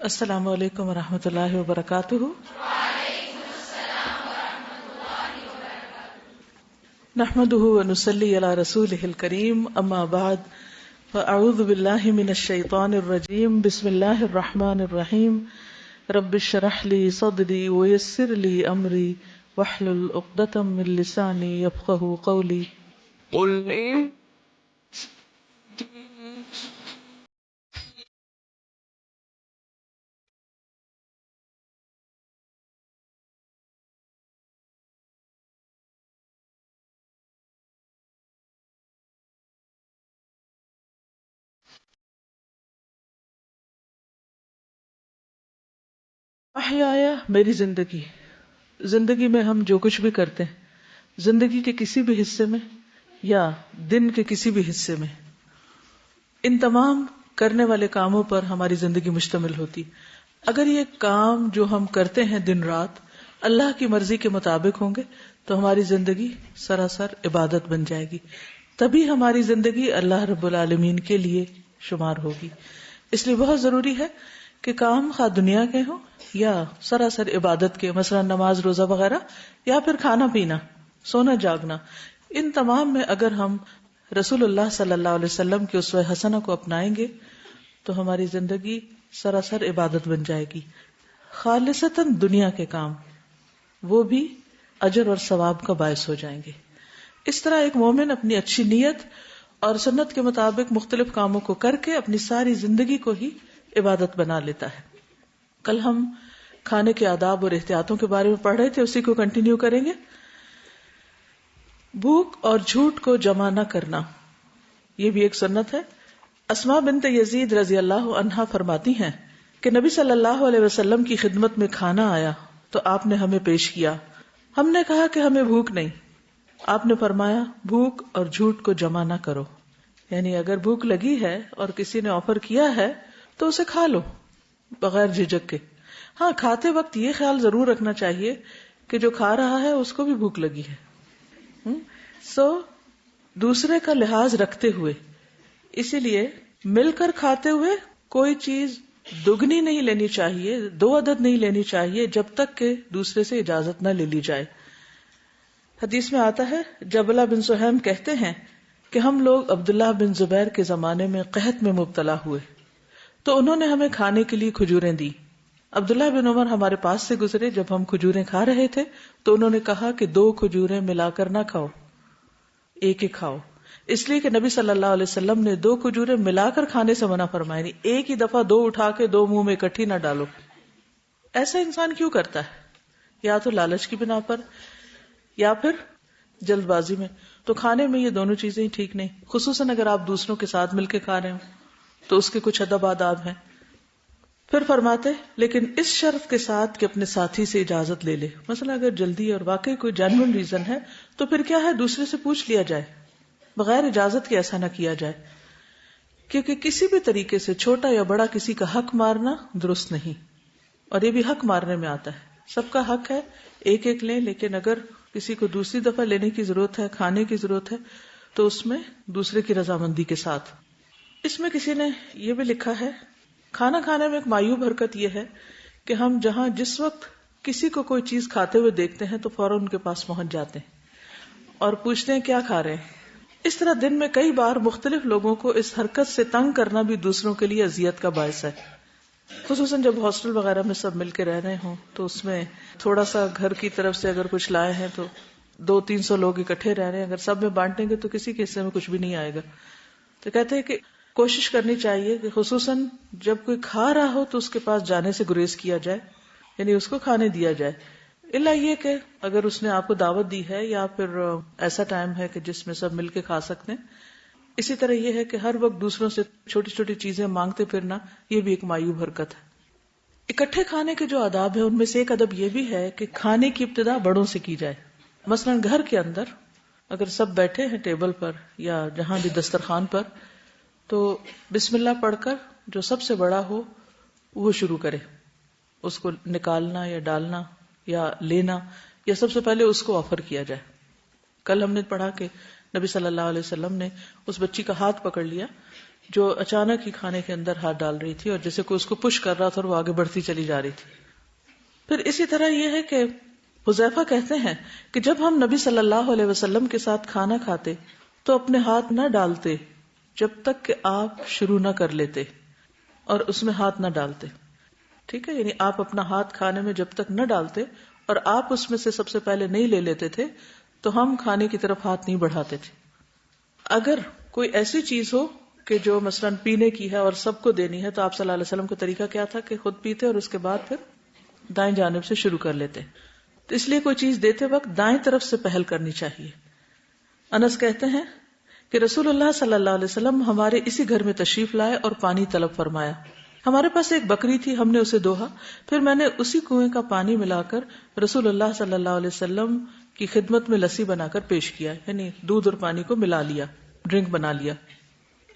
السلام علیکم ورحمۃ اللہ وبرکاتہ۔ نحمده ونصلي على رسوله الكريم، اما بعد فاعوذ باللہ من الشیطان الرجیم، بسم اللہ الرحمن الرحیم۔ رب اشرح لي صدری ويسر لي امری واحلل عقدۃ من لسانی یفقهوا قولی۔ قل ان احیایا میری زندگی، زندگی میں ہم جو کچھ بھی کرتے ہیں، زندگی کے کسی بھی حصے میں یا دن کے کسی بھی حصے میں، ان تمام کرنے والے کاموں پر ہماری زندگی مشتمل ہوتی۔ اگر یہ کام جو ہم کرتے ہیں دن رات اللہ کی مرضی کے مطابق ہوں گے تو ہماری زندگی سراسر عبادت بن جائے گی، تبھی ہماری زندگی اللہ رب العالمین کے لیے شمار ہوگی۔ اس لیے بہت ضروری ہے کہ کام خواہ دنیا کے ہوں یا سراسر عبادت کے، مثلا نماز روزہ وغیرہ، یا پھر کھانا پینا سونا جاگنا، ان تمام میں اگر ہم رسول اللہ صلی اللہ علیہ وسلم کے اسوہ حسنہ کو اپنائیں گے تو ہماری زندگی سراسر عبادت بن جائے گی۔ خالصتاً دنیا کے کام وہ بھی اجر اور ثواب کا باعث ہو جائیں گے۔ اس طرح ایک مومن اپنی اچھی نیت اور سنت کے مطابق مختلف کاموں کو کر کے اپنی ساری زندگی کو ہی عبادت بنا لیتا ہے۔ کل ہم کھانے کے آداب اور احتیاطوں کے بارے میں پڑھ رہے تھے، اسی کو کنٹینیو کریں گے۔ بھوک اور جھوٹ کو جمع نہ کرنا، یہ بھی ایک سنت ہے۔ اسماء بنت یزید رضی اللہ عنہا فرماتی ہیں کہ نبی صلی اللہ علیہ وسلم کی خدمت میں کھانا آیا تو آپ نے ہمیں پیش کیا۔ ہم نے کہا کہ ہمیں بھوک نہیں۔ آپ نے فرمایا بھوک اور جھوٹ کو جمع نہ کرو، یعنی اگر بھوک لگی ہے اور کسی نے آفر کیا ہے تو اسے کھا لو بغیر جھجک کے۔ ہاں، کھاتے وقت یہ خیال ضرور رکھنا چاہیے کہ جو کھا رہا ہے اس کو بھی بھوک لگی ہے۔ دوسرے کا لحاظ رکھتے ہوئے، اسی لیے مل کر کھاتے ہوئے کوئی چیز دگنی نہیں لینی چاہیے، 2 عدد نہیں لینی چاہیے جب تک کہ دوسرے سے اجازت نہ لے لی جائے۔ حدیث میں آتا ہے، جبلہ بن سہیم کہتے ہیں کہ ہم لوگ عبداللہ بن زبیر کے زمانے میں قحط میں مبتلا ہوئے تو انہوں نے ہمیں کھانے کے لیے کھجوریں دی۔ عبداللہ بن عمر ہمارے پاس سے گزرے، جب ہم کھجوریں کھا رہے تھے تو انہوں نے کہا کہ 2 کھجوریں ملا کر نہ کھاؤ، ایک ہی کھاؤ، اس لیے کہ نبی صلی اللہ علیہ وسلم نے 2 کھجوریں ملا کر کھانے سے منع فرمایا، نہیں ایک ہی دفعہ 2 اٹھا کے 2 منہ میں اکٹھی نہ ڈالو۔ ایسا انسان کیوں کرتا ہے؟ یا تو لالچ کی بنا پر یا پھر جلد بازی میں۔ تو کھانے میں یہ دونوں چیزیں ٹھیک نہیں، خصوصاً اگر آپ دوسروں کے ساتھ مل کے کھا رہے ہوں تو اس کے کچھ ادب آداب ہیں۔ پھر فرماتے لیکن اس شرط کے ساتھ کہ اپنے ساتھی سے اجازت لے لے، مثلا اگر جلدی اور واقعی کوئی جینوئن ریزن ہے تو پھر کیا ہے، دوسرے سے پوچھ لیا جائے، بغیر اجازت کے ایسا نہ کیا جائے، کیونکہ کسی بھی طریقے سے چھوٹا یا بڑا کسی کا حق مارنا درست نہیں، اور یہ بھی حق مارنے میں آتا ہے۔ سب کا حق ہے ایک ایک لیں، لیکن اگر کسی کو دوسری دفعہ لینے کی ضرورت ہے، کھانے کی ضرورت ہے، تو اس میں دوسرے کی رضامندی کے ساتھ۔ اس میں کسی نے یہ بھی لکھا ہے، کھانا کھانے میں ایک معیوب حرکت یہ ہے کہ ہم جہاں جس وقت کسی کو کوئی چیز کھاتے ہوئے دیکھتے ہیں تو فوراً ان کے پاس پہنچ جاتے ہیں اور پوچھتے ہیں کیا کھا رہے ہیں۔ اس طرح دن میں کئی بار مختلف لوگوں کو اس حرکت سے تنگ کرنا بھی دوسروں کے لیے اذیت کا باعث ہے، خصوصاً جب ہاسٹل وغیرہ میں سب مل کے رہ رہے ہوں تو اس میں تھوڑا سا گھر کی طرف سے اگر کچھ لائے ہیں تو 200-300 لوگ اکٹھے رہ رہے ہیں، اگر سب میں بانٹیں گے تو کسی کے حصے میں کچھ بھی نہیں آئے گا۔ تو کہتے ہیں کہ کوشش کرنی چاہیے کہ خصوصاً جب کوئی کھا رہا ہو تو اس کے پاس جانے سے گریز کیا جائے، یعنی اس کو کھانے دیا جائے، الا یہ کہ اگر اس نے آپ کو دعوت دی ہے یا پھر ایسا ٹائم ہے کہ جس میں سب مل کے کھا سکتے ہیں۔ اسی طرح یہ ہے کہ ہر وقت دوسروں سے چھوٹی چھوٹی چیزیں مانگتے پھرنا، یہ بھی ایک معیوب حرکت ہے۔ اکٹھے کھانے کے جو آداب ہیں ان میں سے ایک ادب یہ بھی ہے کہ کھانے کی ابتدا بڑوں سے کی جائے۔ مثلاً گھر کے اندر اگر سب بیٹھے ہیں ٹیبل پر یا جہاں بھی دسترخوان پر، تو بسم اللہ پڑھ کر جو سب سے بڑا ہو وہ شروع کرے، اس کو نکالنا یا ڈالنا یا لینا، یا سب سے پہلے اس کو آفر کیا جائے۔ کل ہم نے پڑھا کہ نبی صلی اللہ علیہ وسلم نے اس بچی کا ہاتھ پکڑ لیا جو اچانک ہی کھانے کے اندر ہاتھ ڈال رہی تھی اور جیسے کوئی اس کو پش کر رہا تھا اور وہ آگے بڑھتی چلی جا رہی تھی. پھر اسی طرح یہ ہے کہ حذیفہ کہتے ہیں کہ جب ہم نبی صلی اللہ علیہ وسلم کے ساتھ کھانا کھاتے تو اپنے ہاتھ نہ ڈالتے جب تک کہ آپ شروع نہ کر لیتے اور اس میں ہاتھ نہ ڈالتے. ٹھیک ہے، یعنی آپ اپنا ہاتھ کھانے میں جب تک نہ ڈالتے اور آپ اس میں سے سب سے پہلے نہیں لے لیتے تھے تو ہم کھانے کی طرف ہاتھ نہیں بڑھاتے تھے. اگر کوئی ایسی چیز ہو کہ جو مثلاً پینے کی ہے اور سب کو دینی ہے تو آپ صلی اللہ علیہ وسلم کا طریقہ کیا تھا کہ خود پیتے اور اس کے بعد پھر دائیں جانب سے شروع کر لیتے. تو اس لیے کوئی چیز دیتے وقت دائیں طرف سے پہل کرنی چاہیے. انس کہتے ہیں کہ رسول اللہ صلی اللہ علیہ وسلم ہمارے اسی گھر میں تشریف لائے اور پانی طلب فرمایا. ہمارے پاس ایک بکری تھی، ہم نے اسے دوہا، پھر میں نے اسی کنویں کا پانی ملا کر رسول اللہ صلی اللہ علیہ وسلم کی خدمت میں لسی بنا کر پیش کیا، یعنی دودھ اور پانی کو ملا لیا، ڈرنک بنا لیا.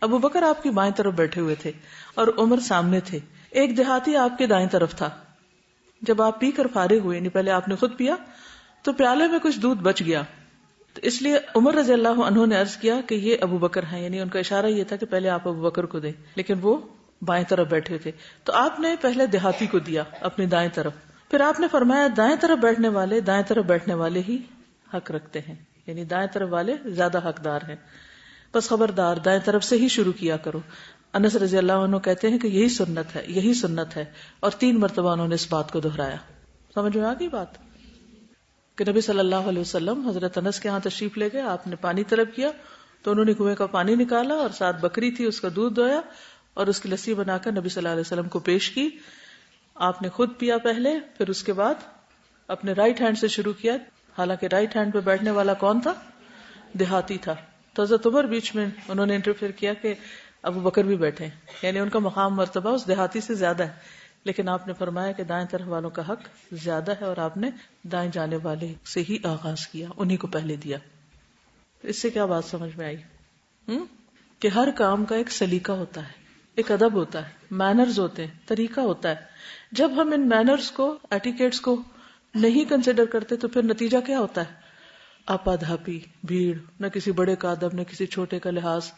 ابو بکر آپ کی بائیں طرف بیٹھے ہوئے تھے اور عمر سامنے تھے. ایک دیہاتی آپ کے دائیں طرف تھا. جب آپ پی کر فارغ ہوئے، یعنی پہلے آپ نے خود پیا تو پیالے میں کچھ دودھ بچ گیا، تو اس لیے عمر رضی اللہ عنہ نے عرض کیا کہ یہ ابو بکر ہیں، یعنی ان کا اشارہ یہ تھا کہ پہلے آپ ابو بکر کو دیں، لیکن وہ بائیں طرف بیٹھے تھے. تو آپ نے پہلے دیہاتی کو دیا اپنی دائیں طرف. پھر آپ نے فرمایا دائیں طرف بیٹھنے والے ہی حق رکھتے ہیں، یعنی دائیں طرف والے زیادہ حقدار ہیں، بس خبردار دائیں طرف سے ہی شروع کیا کرو. انس رضی اللہ عنہ کہتے ہیں کہ یہی سنت ہے اور 3 مرتبہ انہوں نے اس بات کو دہرایا. سمجھ میں آ گئی بات کہ نبی صلی اللہ علیہ وسلم حضرت انس کے ہاں تشریف لے گئے، آپ نے پانی طلب کیا تو انہوں نے کنویں کا پانی نکالا اور ساتھ بکری تھی اس کا دودھ دویا اور اس کی لسی بنا کر نبی صلی اللہ علیہ وسلم کو پیش کی. آپ نے خود پیا پہلے، پھر اس کے بعد اپنے رائٹ ہینڈ سے شروع کیا. حالانکہ رائٹ ہینڈ پہ بیٹھنے والا کون تھا؟ دیہاتی تھا. تو حضرت عمر بیچ میں انہوں نے انٹرفیئر کیا کہ ابو بکر بھی بیٹھے، یعنی ان کا مقام مرتبہ اس دیہاتی سے زیادہ ہے، لیکن آپ نے فرمایا کہ دائیں طرف والوں کا حق زیادہ ہے اور آپ نے دائیں جانے والے سے ہی آغاز کیا، انہی کو پہلے دیا. اس سے کیا بات سمجھ میں آئی؟ کہ ہر کام کا ایک سلیقہ ہوتا ہے، ایک ادب ہوتا ہے، مینرز ہوتے ہیں، طریقہ ہوتا ہے. جب ہم ان مینرز کو، ایٹیکیٹس کو نہیں کنسیڈر کرتے تو پھر نتیجہ کیا ہوتا ہے؟ آپا دھاپی، بھیڑ، نہ کسی بڑے کا ادب نہ کسی چھوٹے کا لحاظ،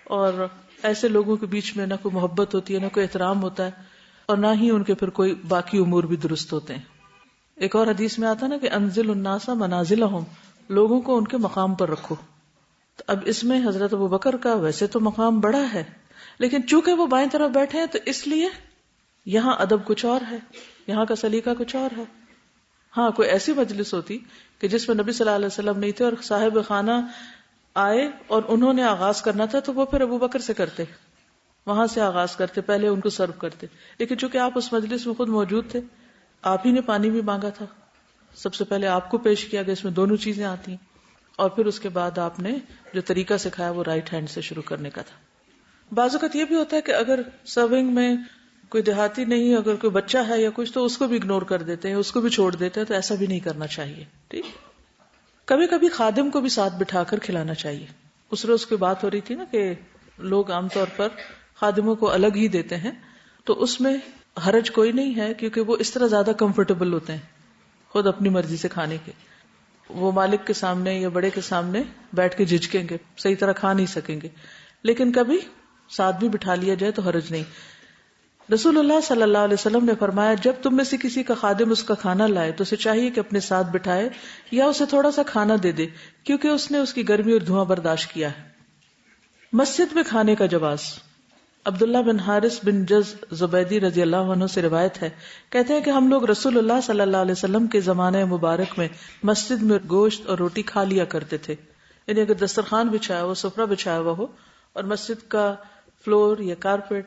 اور ایسے لوگوں کے بیچ میں نہ کوئی محبت ہوتی ہے نہ کوئی احترام ہوتا ہے اور نہ ہی ان کے پھر کوئی باقی امور بھی درست ہوتے ہیں. ایک اور حدیث میں آتا نا کہ انزل الناس منازلہم، لوگوں کو ان کے مقام پر رکھو. تو اب اس میں حضرت ابو بکر کا ویسے تو مقام بڑا ہے، لیکن چونکہ وہ بائیں طرف بیٹھے ہیں تو اس لیے یہاں ادب کچھ اور ہے، یہاں کا سلیقہ کچھ اور ہے. ہاں کوئی ایسی مجلس ہوتی کہ جس میں نبی صلی اللہ علیہ وسلم نہیں تھے اور صاحب خانہ آئے اور انہوں نے آغاز کرنا تھا تو وہ پھر ابو بکر سے کرتے، وہاں سے آغاز کرتے، پہلے ان کو سرو کرتے. لیکن چونکہ آپ اس مجلس میں خود موجود تھے، آپ ہی نے پانی بھی مانگا تھا، سب سے پہلے آپ کو پیش کیا گیا، اس میں دونوں چیزیں آتی ہیں، اور پھر اس کے بعد آپ نے جو طریقہ سکھایا وہ رائٹ ہینڈ سے شروع کرنے کا تھا. بعض اوقات یہ بھی ہوتا ہے کہ اگر سرونگ میں کوئی دیہاتی نہیں، اگر کوئی بچہ ہے یا کچھ تو اس کو بھی اگنور کر دیتے ہیں، اس کو بھی چھوڑ دیتے ہیں، تو ایسا بھی نہیں کرنا چاہیے. ٹھیک، کبھی کبھی خادم کو بھی ساتھ بٹھا کر کھلانا چاہیے. اس روز کی بات ہو رہی تھی نا کہ لوگ عام طور پر خادموں کو الگ ہی دیتے ہیں، تو اس میں حرج کوئی نہیں ہے کیونکہ وہ اس طرح زیادہ کمفرٹیبل ہوتے ہیں خود اپنی مرضی سے کھانے کے. وہ مالک کے سامنے یا بڑے کے سامنے بیٹھ کے جھجکیں گے، صحیح طرح کھا نہیں سکیں گے. لیکن کبھی ساتھ بھی بٹھا لیا جائے تو حرج نہیں. رسول اللہ صلی اللہ علیہ وسلم نے فرمایا جب تم میں سے کسی کا خادم اس کا کھانا لائے تو اسے چاہیے کہ اپنے ساتھ بٹھائے یا اسے تھوڑا سا کھانا دے دے، کیونکہ اس نے اس کی گرمی اور دھواں برداشت کیا ہے. مسجد میں کھانے کا جواز. عبداللہ بن حارث بن جز زبیدی رضی اللہ عنہ سے روایت ہے، کہتے ہیں کہ ہم لوگ رسول اللہ صلی اللہ علیہ وسلم کے زمانے مبارک میں مسجد میں گوشت اور روٹی کھا لیا کرتے تھے. یعنی اگر دسترخوان بچھایا ہوا، سفرہ بچھایا ہوا ہو اور مسجد کا فلور یا کارپیٹ،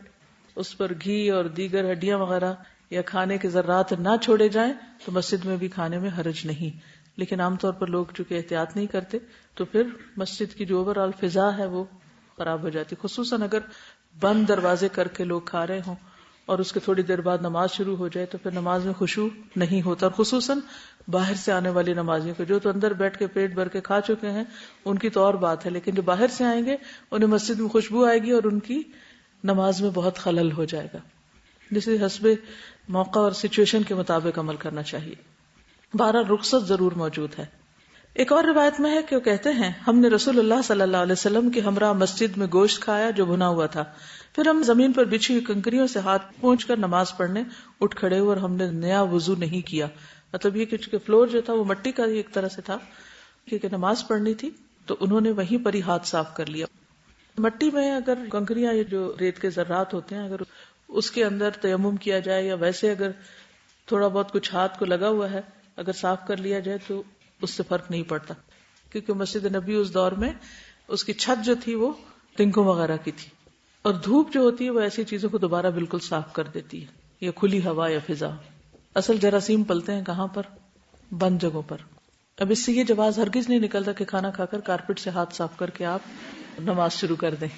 اس پر گھی اور دیگر ہڈیاں وغیرہ یا کھانے کے ذرات نہ چھوڑے جائیں تو مسجد میں بھی کھانے میں حرج نہیں. لیکن عام طور پر لوگ چونکہ احتیاط نہیں کرتے تو پھر مسجد کی جو اوور آل فضا ہے وہ خراب ہو جاتی، خصوصاً اگر بند دروازے کر کے لوگ کھا رہے ہوں اور اس کے تھوڑی دیر بعد نماز شروع ہو جائے تو پھر نماز میں خشوع نہیں ہوتا. اور خصوصاً باہر سے آنے والی نمازیوں کو، جو تو اندر بیٹھ کے پیٹ بھر کے کھا چکے ہیں ان کی تو اور بات ہے، لیکن جو باہر سے آئیں گے انہیں مسجد میں خوشبو آئے گی اور ان کی نماز میں بہت خلل ہو جائے گا. جسے حسب موقع اور سچویشن کے مطابق عمل کرنا چاہیے. بہرحال رخصت ضرور موجود ہے. ایک اور روایت میں ہے کہ وہ کہتے ہیں ہم نے رسول اللہ صلی اللہ علیہ وسلم کے ہمراہ مسجد میں گوشت کھایا جو بھنا ہوا تھا، پھر ہم زمین پر بچھی ہوئی کنکریوں سے ہاتھ پہنچ کر نماز پڑھنے اٹھ کھڑے ہوئے اور ہم نے نیا وضو نہیں کیا. مطلب یہ کہ فلور جو تھا وہ مٹی کا ایک طرح سے تھا، کیونکہ نماز پڑھنی تھی تو انہوں نے وہیں پر ہی ہاتھ صاف کر لیا. مٹی میں اگر کنکریاں یا جو ریت کے ذرات ہوتے ہیں اگر اس کے اندر تیمم کیا جائے یا ویسے اگر تھوڑا بہت کچھ ہاتھ کو لگا ہوا ہے اگر صاف کر لیا جائے تو اس سے فرق نہیں پڑتا، کیونکہ مسجد نبی اس دور میں اس کی چھت جو تھی وہ تنکوں وغیرہ کی تھی، اور دھوپ جو ہوتی ہے وہ ایسی چیزوں کو دوبارہ بالکل صاف کر دیتی ہے، یا کھلی ہوا یا فضا. اصل جراثیم پلتے ہیں کہاں پر؟ بند جگہوں پر. اب اس سے یہ جواز ہرگز نہیں نکلتا کہ کھانا کھا کر کارپیٹ سے ہاتھ صاف کر کے آپ نماز شروع کر دیں.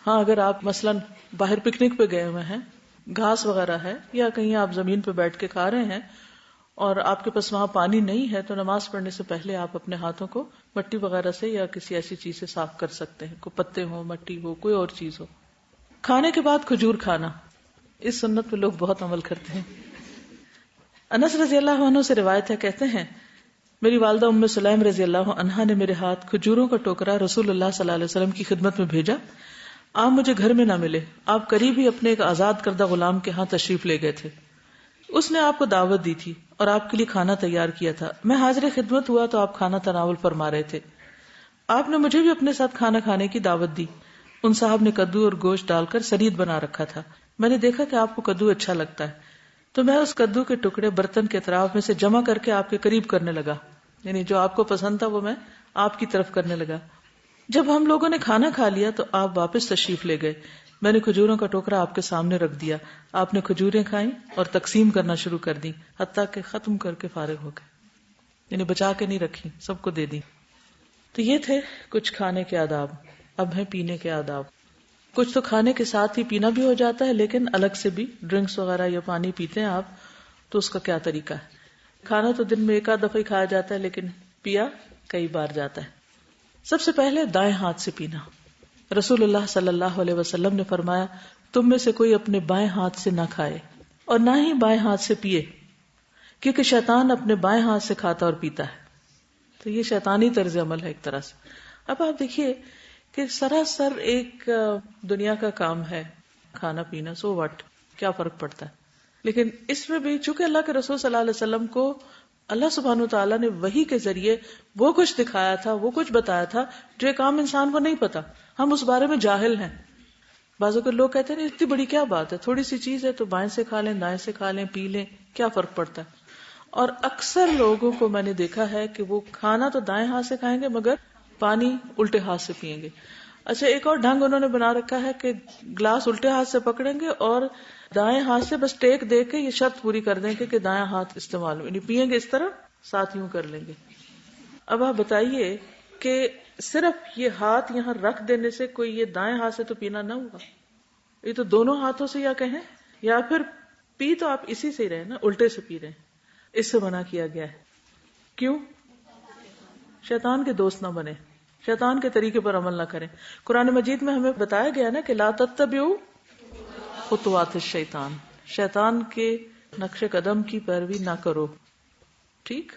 ہاں اگر آپ مثلاً باہر پکنک پہ گئے ہوئے ہیں، گھاس وغیرہ ہے یا کہیں آپ زمین پہ بیٹھ کے کھا رہے ہیں اور آپ کے پاس وہاں پانی نہیں ہے تو نماز پڑھنے سے پہلے آپ اپنے ہاتھوں کو مٹی وغیرہ سے یا کسی ایسی چیز سے صاف کر سکتے ہیں، کوئی پتے ہو، مٹی ہو، کوئی اور چیز ہو. کھانے کے بعد کھجور کھانا، اس سنت پہ لوگ بہت عمل کرتے ہیں. انس رضی اللہ عنہ سے روایت ہے، کہتے ہیں میری والدہ ام سلیم رضی اللہ عنہا نے میرے ہاتھ کھجوروں کا ٹوکرا رسول اللہ صلی اللہ علیہ وسلم کی خدمت میں بھیجا. آپ مجھے گھر میں نہ ملے، آپ قریب ہی اپنے ایک آزاد کردہ غلام کے ہاں تشریف لے گئے تھے. اس نے آپ کو دعوت دی تھی اور آپ کے لیے کھانا تیار کیا تھا. میں حاضر خدمت ہوا تو آپ کھانا تناول فرما رہے تھے. آپ نے مجھے بھی اپنے ساتھ کھانا کھانے کی دعوت دی. ان صاحب نے کدو اور گوشت ڈال کر سرید بنا رکھا تھا. میں نے دیکھا کہ آپ کو کدو اچھا لگتا ہے تو میں اس کدو کے ٹکڑے برتن کے اطراف میں سے جمع کر کے آپ کے قریب کرنے لگا، یعنی جو آپ کو پسند تھا وہ میں آپ کی طرف کرنے لگا. جب ہم لوگوں نے کھانا کھا لیا تو آپ واپس تشریف لے گئے. میں نے کھجوروں کا ٹوکرا آپ کے سامنے رکھ دیا. آپ نے کھجوریں کھائیں اور تقسیم کرنا شروع کر دی حتیٰ کہ ختم کر کے فارغ ہو گئے، یعنی بچا کے نہیں رکھی، سب کو دے دی. تو یہ تھے کچھ کھانے کے آداب. اب ہیں پینے کے آداب. کچھ تو کھانے کے ساتھ ہی پینا بھی ہو جاتا ہے، لیکن الگ سے بھی ڈرنکس وغیرہ یا پانی پیتے ہیں آپ تو اس کا کیا طریقہ ہے؟ کھانا تو دن میں ایک آدھ دفعہ ہی کھایا جاتا ہے لیکن پیا کئی بار جاتا ہے. سب سے پہلے دائیں ہاتھ سے پینا. رسول اللہ صلی اللہ علیہ وسلم نے فرمایا تم میں سے کوئی اپنے بائیں ہاتھ سے نہ کھائے اور نہ ہی بائیں ہاتھ سے پیے، کیونکہ شیطان اپنے بائیں ہاتھ سے کھاتا اور پیتا ہے. تو یہ شیطانی طرز عمل ہے ایک طرح سے. اب آپ دیکھیے کہ سراسر ایک دنیا کا کام ہے کھانا پینا، سو واٹ، کیا فرق پڑتا ہے؟ لیکن اس میں بھی چونکہ اللہ کے رسول صلی اللہ علیہ وسلم کو اللہ سبحانہ وتعالیٰ نے وحی کے ذریعے وہ کچھ دکھایا تھا، وہ کچھ بتایا تھا جو ایک عام انسان کو نہیں پتا. ہم اس بارے میں جاہل ہیں. بعض اوقات لوگ کہتے ہیں اتنی بڑی کیا بات ہے، تھوڑی سی چیز ہے تو بائیں سے کھا لیں، دائیں سے کھا لیں، پی لیں، کیا فرق پڑتا ہے؟ اور اکثر لوگوں کو میں نے دیکھا ہے کہ وہ کھانا تو دائیں ہاتھ سے کھائیں گے مگر پانی الٹے ہاتھ سے پئیں گے. اچھا ایک اور ڈھنگ انہوں نے بنا رکھا ہے کہ گلاس الٹے ہاتھ سے پکڑیں گے اور دائیں ہاتھ سے بس ٹیک دے کے یہ شرط پوری کر دیں گے کہ دائیں ہاتھ استعمال ہو، یعنی پیئیں گے اس طرح ساتھ یوں کر لیں گے. اب آپ بتائیے کہ صرف یہ ہاتھ یہاں رکھ دینے سے کوئی یہ دائیں ہاتھ سے تو پینا نہ ہوگا، یہ تو دونوں ہاتھوں سے یا کہیں یا پھر پی تو آپ اسی سے ہی رہے نا، الٹے سے پی رہے ہیں. اس سے منع کیا گیا ہے. کیوں؟ شیطان کے دوست نہ بنے، شیطان کے طریقے پر عمل نہ کریں. قرآن مجید میں ہمیں بتایا گیا نا کہ لا تتبعوا خطوات الشیطان، شیطان کے نقش قدم کی پیروی نہ کرو. ٹھیک.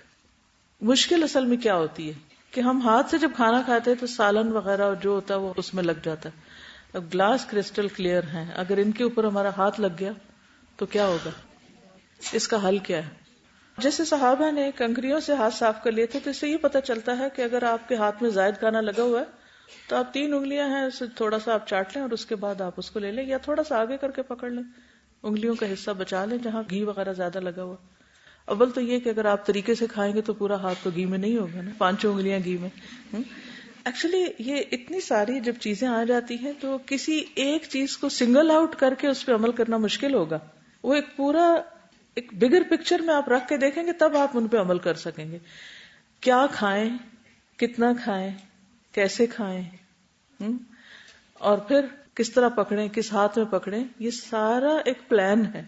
مشکل اصل میں کیا ہوتی ہے کہ ہم ہاتھ سے جب کھانا کھاتے ہیں تو سالن وغیرہ جو ہوتا ہے وہ اس میں لگ جاتا ہے. اب گلاس کرسٹل کلیئر ہیں، اگر ان کے اوپر ہمارا ہاتھ لگ گیا تو کیا ہوگا؟ اس کا حل کیا ہے؟ جیسے صحابہ نے کنکریوں سے ہاتھ صاف کر لیے تھے تو اس سے یہ پتہ چلتا ہے کہ اگر آپ کے ہاتھ میں زائد کھانا لگا ہوا ہے تو آپ 3 انگلیاں ہیں اسے تھوڑا سا آپ چاٹ لیں اور اس کے بعد آپ اس کو لے لیں یا تھوڑا سا آگے کر کے پکڑ لیں، انگلیوں کا حصہ بچا لیں جہاں گھی وغیرہ زیادہ لگا ہوا. اول تو یہ کہ اگر آپ طریقے سے کھائیں گے تو پورا ہاتھ تو گھی میں نہیں ہوگا نا، 5 انگلیاں گھی میں. ایکچولی یہ اتنی ساری جب چیزیں آ جاتی ہیں تو کسی ایک چیز کو سنگل آؤٹ کر کے اس پہ عمل کرنا مشکل ہوگا. وہ ایک پورا ایک بگر پکچر میں آپ رکھ کے دیکھیں گے تب آپ ان پہ عمل کر سکیں گے. کیا کھائیں، کتنا کھائیں، کیسے کھائیں، اور پھر کس طرح پکڑیں، کس ہاتھ میں پکڑیں، یہ سارا ایک پلان ہے.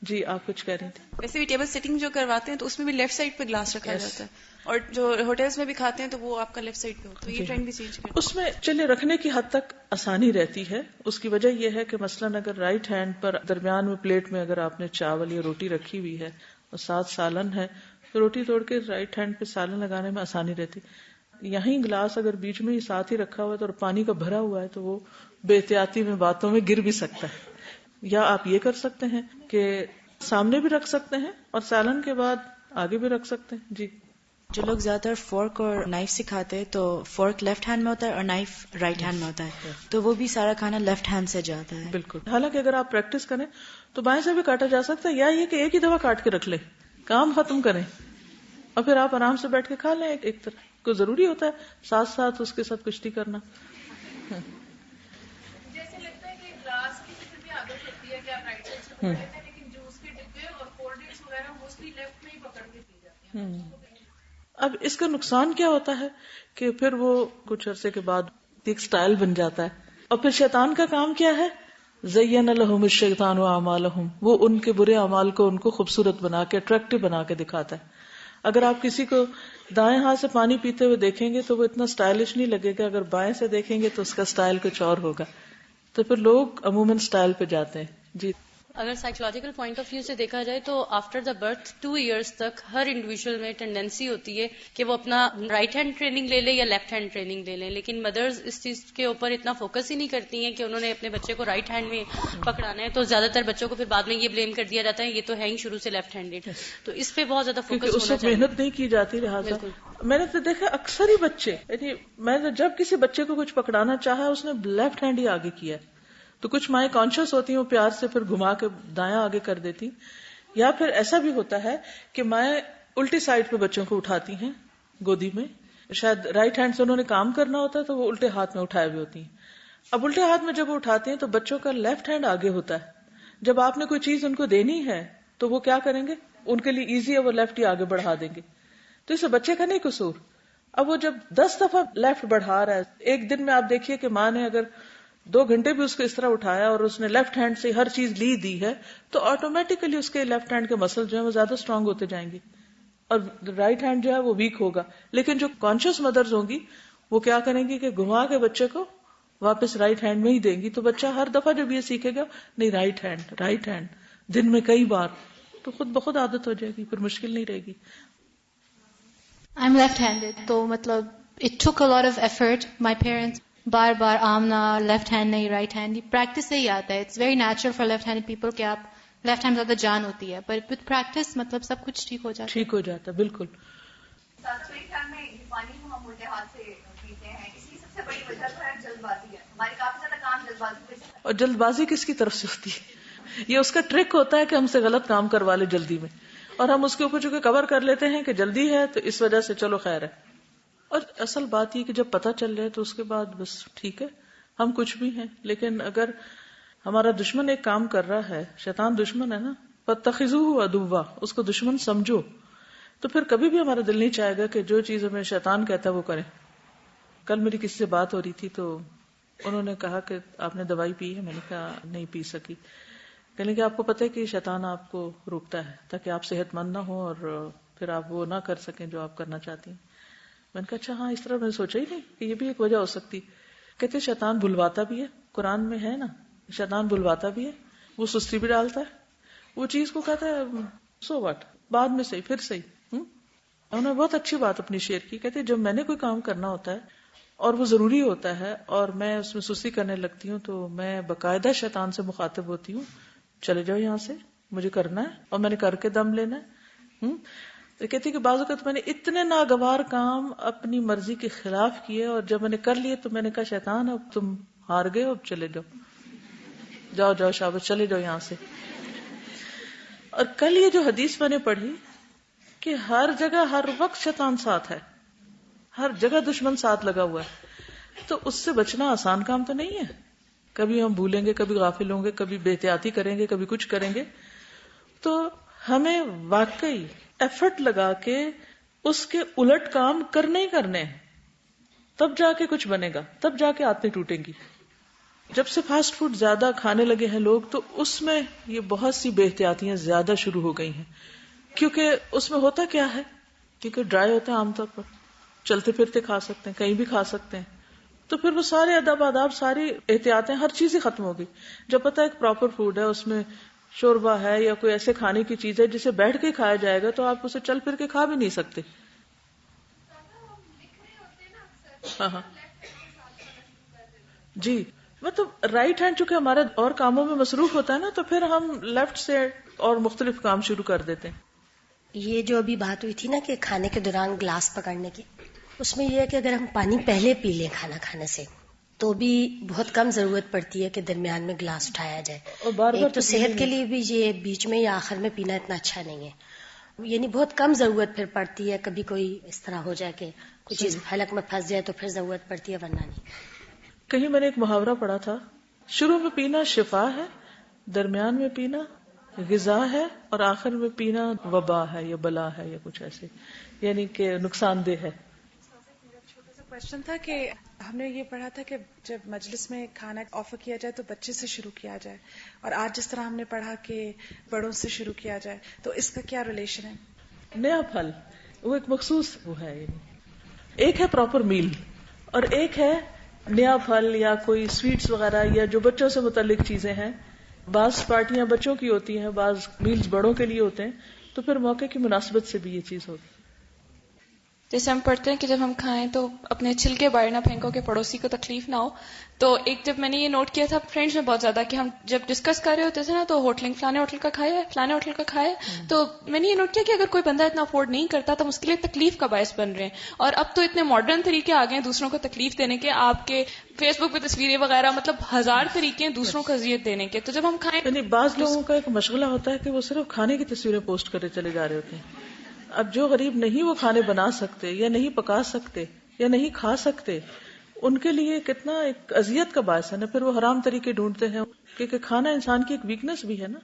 جی آپ کچھ کہہ رہی تھیں. ویسے بھی ٹیبل سیٹنگ جو کرواتے ہیں تو اس میں بھی لیفٹ سائڈ پہ گلاس رکھا جاتا ہے، اور جو ہوٹلز میں بھی کھاتے ہیں تو وہ آپ کا لیفٹ سائڈ پہ ہوتا ہے. یہ ٹرینڈ بھی چینج کرتا ہے. اس میں چلے رکھنے کی حد تک آسانی رہتی ہے. اس کی وجہ یہ ہے کہ مثلاً اگر رائٹ ہینڈ پر درمیان میں پلیٹ میں اگر آپ نے چاول یا روٹی رکھی ہوئی ہے اور ساتھ سالن ہے تو روٹی توڑ کے رائٹ ہینڈ پہ سالن لگانے میں آسانی رہتی. یہیں گلاس اگر بیچ میں ہی ساتھ ہی رکھا ہوا ہے تو اور پانی کا بھرا ہوا ہے تو وہ بے احتیاطی میں باتوں میں گر بھی سکتا ہے. یا آپ یہ کر سکتے ہیں کہ سامنے بھی رکھ سکتے ہیں اور سالن کے بعد آگے بھی رکھ سکتے ہیں. جی. جو لوگ زیادہ تر فورک اور نائف سکھاتے ہیں تو فورک لیفٹ ہینڈ میں ہوتا ہے اور نائف رائٹ ہینڈ میں ہوتا ہے, تو وہ بھی سارا کھانا لیفٹ ہینڈ سے جاتا ہے. بالکل. حالانکہ اگر آپ پریکٹس کریں تو بائیں سے بھی کاٹا جا سکتا ہے, یا یہ کہ ایک ہی دفعہ کاٹ کے رکھ لیں, کام ختم کریں اور پھر آپ آرام سے بیٹھ کے کھا لیں. ایک طرح کو ضروری ہوتا ہے ساتھ ساتھ اس کے ساتھ کشتی کرنا. جیسے لگتا ہے کہ گلاس کی پھر بھی عادت ہوتی ہے کہ آپ رائٹ سائڈ سے پکڑ لیتے ہیں, لیکن جوس کے ڈبے اور کولڈ ڈرنکس وغیرہ موسٹلی لیفٹ میں ہی پکڑ کے پی جاتے ہیں. اب اس کا نقصان کیا ہوتا ہے کہ پھر وہ کچھ عرصے کے بعد ایک سٹائل بن جاتا ہے. اور پھر شیطان کا کام کیا ہے؟ زین لہم الشیطان اعمالہم, وہ ان کے برے اعمال کو ان کو خوبصورت بنا کے اٹریکٹیو بنا کے دکھاتا ہے. اگر آپ کسی کو دائیں ہاتھ سے پانی پیتے ہوئے دیکھیں گے تو وہ اتنا سٹائلش نہیں لگے گا, اگر بائیں سے دیکھیں گے تو اس کا سٹائل کچھ اور ہوگا. تو پھر لوگ عموماً سٹائل پہ جاتے ہیں. جی. اگر سائیکولوجیکل پوائنٹ آف ویو سے دیکھا جائے تو آفٹر دا برتھ 2 ایئرس تک ہر انڈیویجول میں ٹینڈنسی ہوتی ہے کہ وہ اپنا رائٹ ہینڈ ٹریننگ لے لے یا لیفٹ ہینڈ ٹریننگ لے لیں, لیکن مدرز اس چیز کے اوپر اتنا فوکس ہی نہیں کرتی ہیں کہ انہوں نے اپنے بچے کو رائٹ ہینڈ میں پکڑانا ہے. تو زیادہ تر بچوں کو پھر بعد میں یہ بلیم کر دیا جاتا ہے یہ تو ہے ہی شروع سے لیفٹ ہینڈیڈ, تو اس پہ بہت زیادہ فوکس ہونا چاہیے. محنت نہیں کی جاتی. لہٰذا میں نے تو دیکھا اکثر ہی بچے, یعنی میں نے جب کسی بچے کو کچھ پکڑانا چاہا اس نے لیفٹ ہینڈ ہی آگے کیا. تو کچھ مائیں کانشیس ہوتی ہیں, وہ پیار سے پھر گھما کے دایاں آگے کر دیتی, یا پھر ایسا بھی ہوتا ہے کہ مائیں الٹی سائڈ پہ بچوں کو اٹھاتی ہیں گودی میں, شاید رائٹ ہینڈ سے انہوں نے کام کرنا ہوتا ہے تو وہ الٹے ہاتھ میں اٹھائے ہوئے ہوتی ہیں. اب الٹے ہاتھ میں جب وہ اٹھاتے ہیں تو بچوں کا لیفٹ ہینڈ آگے ہوتا ہے. جب آپ نے کوئی چیز ان کو دینی ہے تو وہ کیا کریں گے, ان کے لیے ایزی ہے وہ لیفٹ ہی آگے بڑھا دیں گے. تو اسے بچے کا نہیں قصور. اب وہ جب 10 دفعہ لیفٹ بڑھا رہا ہے, ایک دن میں آپ دیکھیے کہ ماں نے اگر 2 گھنٹے بھی اس کو اس طرح اٹھایا اور اس نے لیفٹ ہینڈ سے ہر چیز دی ہے تو آٹومیٹیکلی اس کے لیفٹ ہینڈ کے مسل جو ہے وہ زیادہ اسٹرانگ ہوتے جائیں گے اور رائٹ ہینڈ جو ہے وہ ویک ہوگا. لیکن جو کانشیس مدرز ہوں گی وہ کیا کریں گی کہ گھما کے بچے کو واپس رائٹ ہینڈ میں ہی دیں گی. تو بچہ ہر دفعہ جب یہ سیکھے گا نہیں رائٹ ہینڈ دن میں کئی بار, تو خود بخود عادت ہو جائے گی, پھر مشکل نہیں رہے گی. I'm left-handed, تو مطلب it took a lot of effort. My parents بار بار آمنا لیفٹ ہینڈ نہیں رائٹ ہینڈ, پریکٹس سے ہی آتا ہے. It's very natural for left hand people کہ آپ لیفٹ ہینڈ زیادہ جان ہوتی ہے, پر وتھ پریکٹس مطلب سب کچھ ٹھیک ہو جاتا ہے. بالکل. میرے خیال میں پانی کو ہم الٹے ہاتھ سے پیتے ہیں, اس کی سب سے بڑی وجہ تو ہے جلد بازی ہے. ہمارے کافی زیادہ کام جلد بازی پہ, اور جلد بازی کس کی طرف سے ہوتی ہے؟ یہ اس کا ٹرک ہوتا ہے کہ ہم سے غلط کام کروا لے جلدی میں, اور ہم اس کے اوپر چونکہ کور کر لیتے ہیں کہ جلدی ہے تو اس وجہ سے چلو خیر ہے. اور اصل بات یہ کہ جب پتہ چل جائے تو اس کے بعد بس ٹھیک ہے, ہم کچھ بھی ہیں. لیکن اگر ہمارا دشمن ایک کام کر رہا ہے, شیطان دشمن ہے نا, فاتخذوہ عدوا, اس کو دشمن سمجھو, تو پھر کبھی بھی ہمارا دل نہیں چاہے گا کہ جو چیز ہمیں شیطان کہتا ہے وہ کریں. کل میری کسی سے بات ہو رہی تھی تو انہوں نے کہا کہ آپ نے دوائی پی ہے؟ میں نے کہا نہیں پی سکی. کہنے کہ آپ کو پتہ ہے کہ شیطان آپ کو روکتا ہے تاکہ آپ صحت مند نہ ہو اور پھر آپ وہ نہ کر سکیں جو آپ کرنا چاہتی ہیں. میں نے کہا اچھا ہاں, اس طرح میں نے سوچا ہی نہیں کہ یہ بھی ایک وجہ ہو سکتی. کہتے شیطان بھلواتا بھی ہے, قرآن میں ہے نا, شیطان بھلواتا بھی ہے, وہ سستی بھی ڈالتا ہے, وہ چیز کو کہتا ہے سو واٹ, بعد میں صحیح پھر صحیح. انہوں نے بہت اچھی بات اپنی شیئر کی. کہتے جب میں نے کوئی کام کرنا ہوتا ہے اور وہ ضروری ہوتا ہے اور میں اس میں سستی کرنے لگتی ہوں تو میں باقاعدہ شیطان سے مخاطب ہوتی ہوں, چلے جاؤ یہاں سے, مجھے کرنا ہے اور میں نے کر کے دم لینا ہے. تو کہتی کہ بعض اوقات میں نے اتنے ناگوار کام اپنی مرضی کے خلاف کیے اور جب میں نے کر لیے تو میں نے کہا شیطان اب تم ہار گئے, اب چلے جاؤ شاباش چلے جاؤ یہاں سے. اور کل یہ جو حدیث میں نے پڑھی کہ ہر جگہ ہر وقت شیطان ساتھ ہے, ہر جگہ دشمن ساتھ لگا ہوا ہے, تو اس سے بچنا آسان کام تو نہیں ہے. کبھی ہم بھولیں گے, کبھی غافل ہوں گے, کبھی بے احتیاطی کریں گے, کبھی کچھ کریں گے. تو ہمیں واقعی ایفرٹ لگا کے اس کے الٹ کام کرنے ہی کرنے ہیں, تب جا کے کچھ بنے گا, تب جا کے آدتیں ٹوٹیں گی. جب سے فاسٹ فوڈ زیادہ کھانے لگے ہیں لوگ تو اس میں یہ بہت سی بے احتیاطیاں زیادہ شروع ہو گئی ہیں. کیونکہ اس میں ہوتا کیا ہے, کیونکہ ڈرائی ہوتا ہے عام طور پر, چلتے پھرتے کھا سکتے ہیں, کہیں بھی کھا سکتے ہیں, تو پھر وہ سارے ادب آداب, ساری احتیاطیں, ہر چیز ہی ختم ہو گئی. جب پتہ ہے ایک پراپر فوڈ ہے, اس میں شوربہ ہے یا کوئی ایسے کھانے کی چیز ہے جسے بیٹھ کے کھایا جائے گا تو آپ اسے چل پھر کے کھا بھی نہیں سکتے. ہاں ہاں جی، مطلب رائٹ ہینڈ چونکہ ہمارا اور کاموں میں مصروف ہوتا ہے نا، تو پھر ہم لیفٹ سے اور مختلف کام شروع کر دیتے ہیں. یہ جو ابھی بات ہوئی تھی نا کہ کھانے کے دوران گلاس پکڑنے کی، اس میں یہ ہے کہ اگر ہم پانی پہلے پی لیں کھانا کھانے سے تو بھی بہت کم ضرورت پڑتی ہے کہ درمیان میں گلاس اٹھایا جائے. اور بار بار ایک تو صحت کے لیے بھی یہ بیچ میں یا آخر میں پینا اتنا اچھا نہیں ہے، یعنی بہت کم ضرورت پھر پڑتی ہے. کبھی کوئی اس طرح ہو جائے کہ کوئی چیز حلق میں پھنس جائے تو پھر ضرورت پڑتی ہے، ورنہ نہیں. کہیں میں نے ایک محاورہ پڑھا تھا، شروع میں پینا شفا ہے، درمیان میں پینا غذا ہے، اور آخر میں پینا وبا ہے یا بلا ہے یا کچھ ایسے، یعنی کہ نقصان دہ ہے. میرا چھوٹا سا کوشچن تھا کہ ہم نے یہ پڑھا تھا کہ جب مجلس میں کھانا آفر کیا جائے تو بچے سے شروع کیا جائے، اور آج جس طرح ہم نے پڑھا کہ بڑوں سے شروع کیا جائے، تو اس کا کیا ریلیشن ہے؟ نیا پھل وہ ایک مخصوص وہ ہے، یعنی ایک ہے پراپر میل اور ایک ہے نیا پھل یا کوئی سویٹس وغیرہ یا جو بچوں سے متعلق چیزیں ہیں. بعض پارٹیاں بچوں کی ہوتی ہیں، بعض میلز بڑوں کے لیے ہوتے ہیں، تو پھر موقع کی مناسبت سے بھی یہ چیز ہوتی ہے. جیسے ہم پڑھتے ہیں کہ جب ہم کھائیں تو اپنے چھلکے باہر نہ پھینکو کہ پڑوسی کو تکلیف نہ ہو. تو ایک جب میں نے یہ نوٹ کیا تھا فرینڈس میں بہت زیادہ کہ ہم جب ڈسکس کر رہے ہوتے تھے نا تو فلانے ہوٹل کا کھایا ہے، فلانے ہوٹل کا کھایا ہے، تو میں نے یہ نوٹ کیا کہ اگر کوئی بندہ اتنا افورڈ نہیں کرتا تو ہم اس کے لیے تکلیف کا باعث بن رہے ہیں. اور اب تو اتنے ماڈرن طریقے آ گئے ہیں دوسروں کو تکلیف دینے کے، آپ کے فیس بک پہ تصویریں وغیرہ، مطلب ہزار طریقے ہیں دوسروں کو اذیت دینے کے. تو جب ہم کھائیں، یعنی بعض لوگوں کا ایک مشغلہ ہوتا ہے کہ وہ صرف کھانے کی تصویریں پوسٹ کرے چلے جا رہے ہوتے ہیں. اب جو غریب نہیں وہ کھانے بنا سکتے یا نہیں پکا سکتے یا نہیں کھا سکتے، ان کے لیے کتنا ایک اذیت کا باعث ہے نا. پھر وہ حرام طریقے ڈھونڈتے ہیں، کیونکہ کھانا انسان کی ایک ویکنس بھی ہے نا.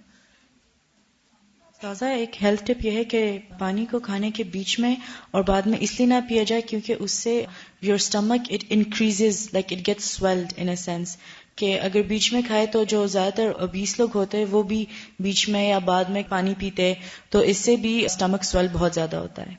تازہ ایک ہیلتھ ٹپ یہ ہے کہ پانی کو کھانے کے بیچ میں اور بعد میں اس لیے نہ پیا جائے کیونکہ اس سے your stomach it increases, like it gets swelled in a sense, کہ اگر بیچ میں کھائے تو جو زیادہ تر اوبیس لوگ ہوتے ہیں وہ بھی بیچ میں یا بعد میں پانی پیتے، تو اس سے بھی اسٹمک سویل بہت زیادہ ہوتا ہے.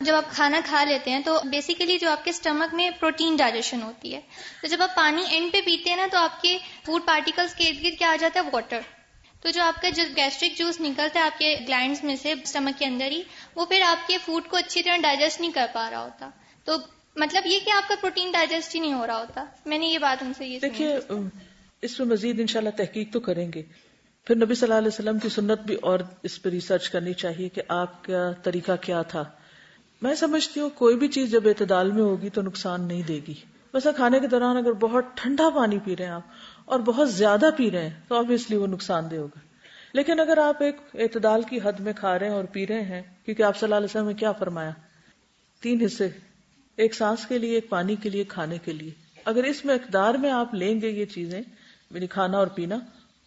جب آپ کھانا کھا لیتے ہیں تو بیسیکلی جو آپ کے اسٹمک میں پروٹین ڈائجیشن ہوتی ہے، تو جب آپ پانی اینڈ پہ پیتے ہیں نا تو آپ کے فوڈ پارٹیکلز کے ارد گرد کیا آ جاتا ہے؟ واٹر. تو جو آپ کا جو گیسٹرک جوس نکلتا ہے آپ کے گلینڈز میں سے اسٹمک کے اندر ہی، وہ پھر آپ کے فوڈ کو اچھی طرح ڈائجسٹ نہیں کر پا رہا ہوتا. تو مطلب یہ کہ آپ کا پروٹین ڈائجسٹ ہی نہیں ہو رہا ہوتا. میں نے یہ بات ان سے یہ دیکھیے، اس پہ مزید انشاءاللہ تحقیق تو کریں گے. پھر نبی صلی اللہ علیہ وسلم کی سنت بھی اور اس پہ ریسرچ کرنی چاہیے کہ آپ کا طریقہ کیا تھا. میں سمجھتی ہوں کوئی بھی چیز جب اعتدال میں ہوگی تو نقصان نہیں دے گی. مثلا کھانے کے دوران اگر بہت ٹھنڈا پانی پی رہے ہیں آپ اور بہت زیادہ پی رہے ہیں تو obviously وہ نقصان دہ ہوگا. لیکن اگر آپ ایک اعتدال کی حد میں کھا رہے ہیں اور پی رہے ہیں، کیونکہ آپ صلی اللہ علیہ وسلم نے کیا فرمایا؟ 3 حصے، ایک سانس کے لیے، ایک پانی کے لیے، کھانے کے لیے. اگر اس مقدار میں آپ لیں گے یہ چیزیں، یعنی کھانا اور پینا،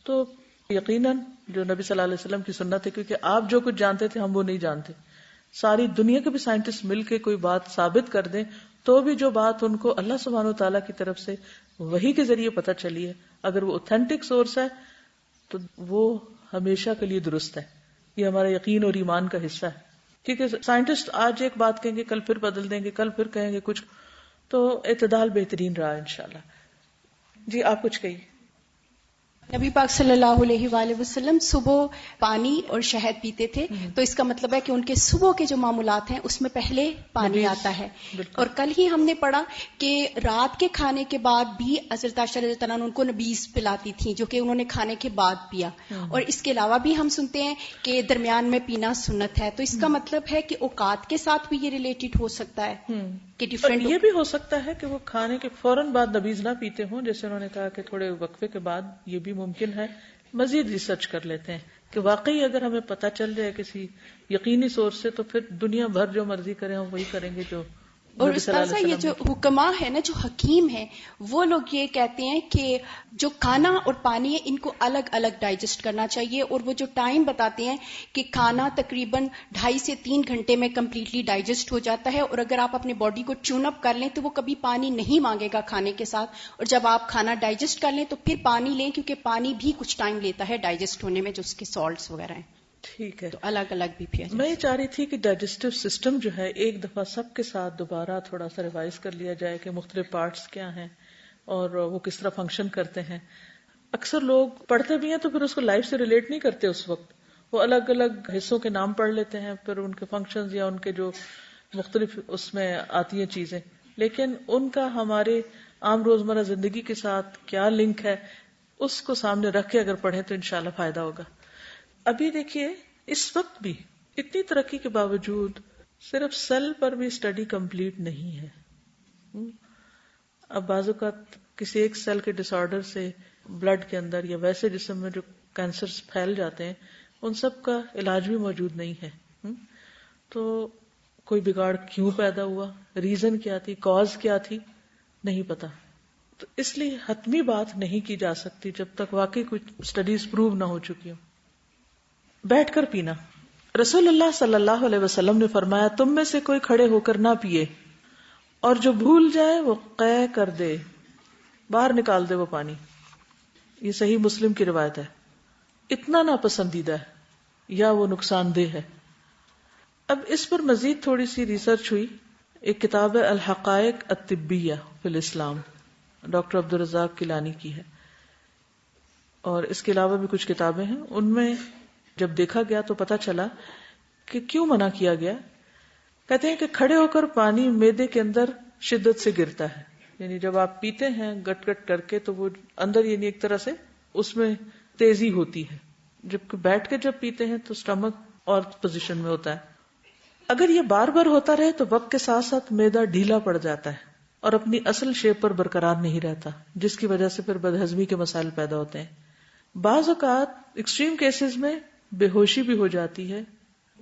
تو یقیناً جو نبی صلی اللہ علیہ وسلم کی سنت ہے، کیونکہ آپ جو کچھ جانتے تھے ہم وہ نہیں جانتے. ساری دنیا کے بھی سائنٹسٹ مل کے کوئی بات ثابت کر دیں تو بھی جو بات ان کو اللہ سبحانہ و تعالیٰ کی طرف سے وحی کے ذریعے پتہ چلی ہے، اگر وہ اوتھینٹک سورس ہے تو وہ ہمیشہ کے لیے درست ہے. یہ ہمارا یقین اور ایمان کا حصہ ہے. کیونکہ سائنٹسٹ آج ایک بات کہیں گے، کل پھر بدل دیں گے، کل پھر کہیں گے کچھ. تو اعتدال بہترین رہا انشاءاللہ. جی آپ کچھ کہیے. نبی پاک صلی اللہ علیہ وآلہ وسلم صبح پانی اور شہد پیتے تھے، تو اس کا مطلب ہے کہ ان کے صبح کے جو معمولات ہیں اس میں پہلے پانی آتا ہے. اور کل ہی ہم نے پڑھا کہ رات کے کھانے کے بعد بھی حضرت عائشہ رضی اللہ عنہا ان کو نبیذ پلاتی تھیں جو کہ انہوں نے کھانے کے بعد پیا. اور اس کے علاوہ بھی ہم سنتے ہیں کہ درمیان میں پینا سنت ہے. تو اس کا مطلب ہے کہ اوقات کے ساتھ بھی یہ ریلیٹڈ ہو سکتا ہے کہ ڈفرینٹ. یہ بھی ہو سکتا ہے کہ وہ کھانے کے فوراً بعد نبیذ نہ پیتے ہوں، جیسے انہوں نے کہا کہ تھوڑے وقفے کے بعد. یہ بھی ممکن ہے. مزید ریسرچ کر لیتے ہیں کہ واقعی اگر ہمیں پتہ چل جائے کسی یقینی سورس سے تو پھر دنیا بھر جو مرضی کریں ہم وہی کریں گے. جو اور استاذہ یہ جو حکماء ہے نا، جو حکیم ہیں، وہ لوگ یہ کہتے ہیں کہ جو کھانا اور پانی ہے ان کو الگ الگ ڈائجسٹ کرنا چاہیے. اور وہ جو ٹائم بتاتے ہیں کہ کھانا تقریباً 2.5 سے 3 گھنٹے میں کمپلیٹلی ڈائجسٹ ہو جاتا ہے. اور اگر آپ اپنے باڈی کو ٹیون اپ کر لیں تو وہ کبھی پانی نہیں مانگے گا کھانے کے ساتھ. اور جب آپ کھانا ڈائجسٹ کر لیں تو پھر پانی لیں، کیونکہ پانی بھی کچھ ٹائم لیتا ہے ڈائجسٹ ہونے میں، جو اس کے سالٹس وغیرہ ہیں. ٹھیک ہے. تو الگ الگ بھی پیا جائے. میں یہ چاہ رہی تھی کہ ڈائجسٹو سسٹم جو ہے ایک دفعہ سب کے ساتھ دوبارہ تھوڑا سا ریوائز کر لیا جائے کہ مختلف پارٹس کیا ہیں. اور وہ کس طرح فنکشن کرتے ہیں. اکثر لوگ پڑھتے بھی ہیں تو پھر اس کو لائف سے ریلیٹ نہیں کرتے اس وقت، وہ الگ الگ حصوں کے نام پڑھ لیتے ہیں، پھر ان کے فنکشنز یا ان کے جو مختلف اس میں آتی ہیں چیزیں، لیکن ان کا ہمارے عام روزمرہ زندگی کے ساتھ کیا لنک ہے اس کو سامنے رکھ کے اگر پڑھیں تو انشاءاللہ فائدہ ہوگا. ابھی دیکھیے اس وقت بھی اتنی ترقی کے باوجود صرف سیل پر بھی اسٹڈی کمپلیٹ نہیں ہے. اب بعض اوقات کسی ایک سیل کے ڈس آرڈر سے بلڈ کے اندر یا ویسے جسم میں جو کینسر پھیل جاتے ہیں ان سب کا علاج بھی موجود نہیں ہے. تو کوئی بگاڑ کیوں پیدا ہوا، ریزن کیا تھی، کاز کیا تھی، نہیں پتا. تو اس لیے حتمی بات نہیں کی جا سکتی جب تک واقعی کچھ اسٹڈیز پروو نہ ہو چکی ہوں. بیٹھ کر پینا. رسول اللہ صلی اللہ علیہ وسلم نے فرمایا تم میں سے کوئی کھڑے ہو کر نہ پیے اور جو بھول جائے وہ قے کر دے، باہر نکال دے وہ پانی. یہ صحیح مسلم کی روایت ہے. اتنا ناپسندیدہ ہے یا وہ نقصان دہ ہے. اب اس پر مزید تھوڑی سی ریسرچ ہوئی. ایک کتاب ہے الحقائق الطبیہ فی الاسلام، ڈاکٹر عبدالرزاق کیلانی کی ہے، اور اس کے علاوہ بھی کچھ کتابیں ہیں. ان میں جب دیکھا گیا تو پتا چلا کہ کیوں منع کیا گیا. کہتے ہیں کہ کھڑے ہو کر پانی معدے کے اندر شدت سے گرتا ہے، یعنی جب آپ پیتے ہیں گٹ گٹ کر کے تو وہ اندر یعنی ایک طرح سے اس میں تیزی ہوتی ہے، جبکہ بیٹھ کے جب پیتے ہیں تو سٹمک اور پوزیشن میں ہوتا ہے. اگر یہ بار بار ہوتا رہے تو وقت کے ساتھ ساتھ معدہ ڈھیلا پڑ جاتا ہے اور اپنی اصل شیپ پر برقرار نہیں رہتا، جس کی وجہ سے پھر بدہضمی کے مسائل پیدا ہوتے ہیں. بعض اوقات ایکسٹریم کیسز میں بے ہوشی بھی ہو جاتی ہے،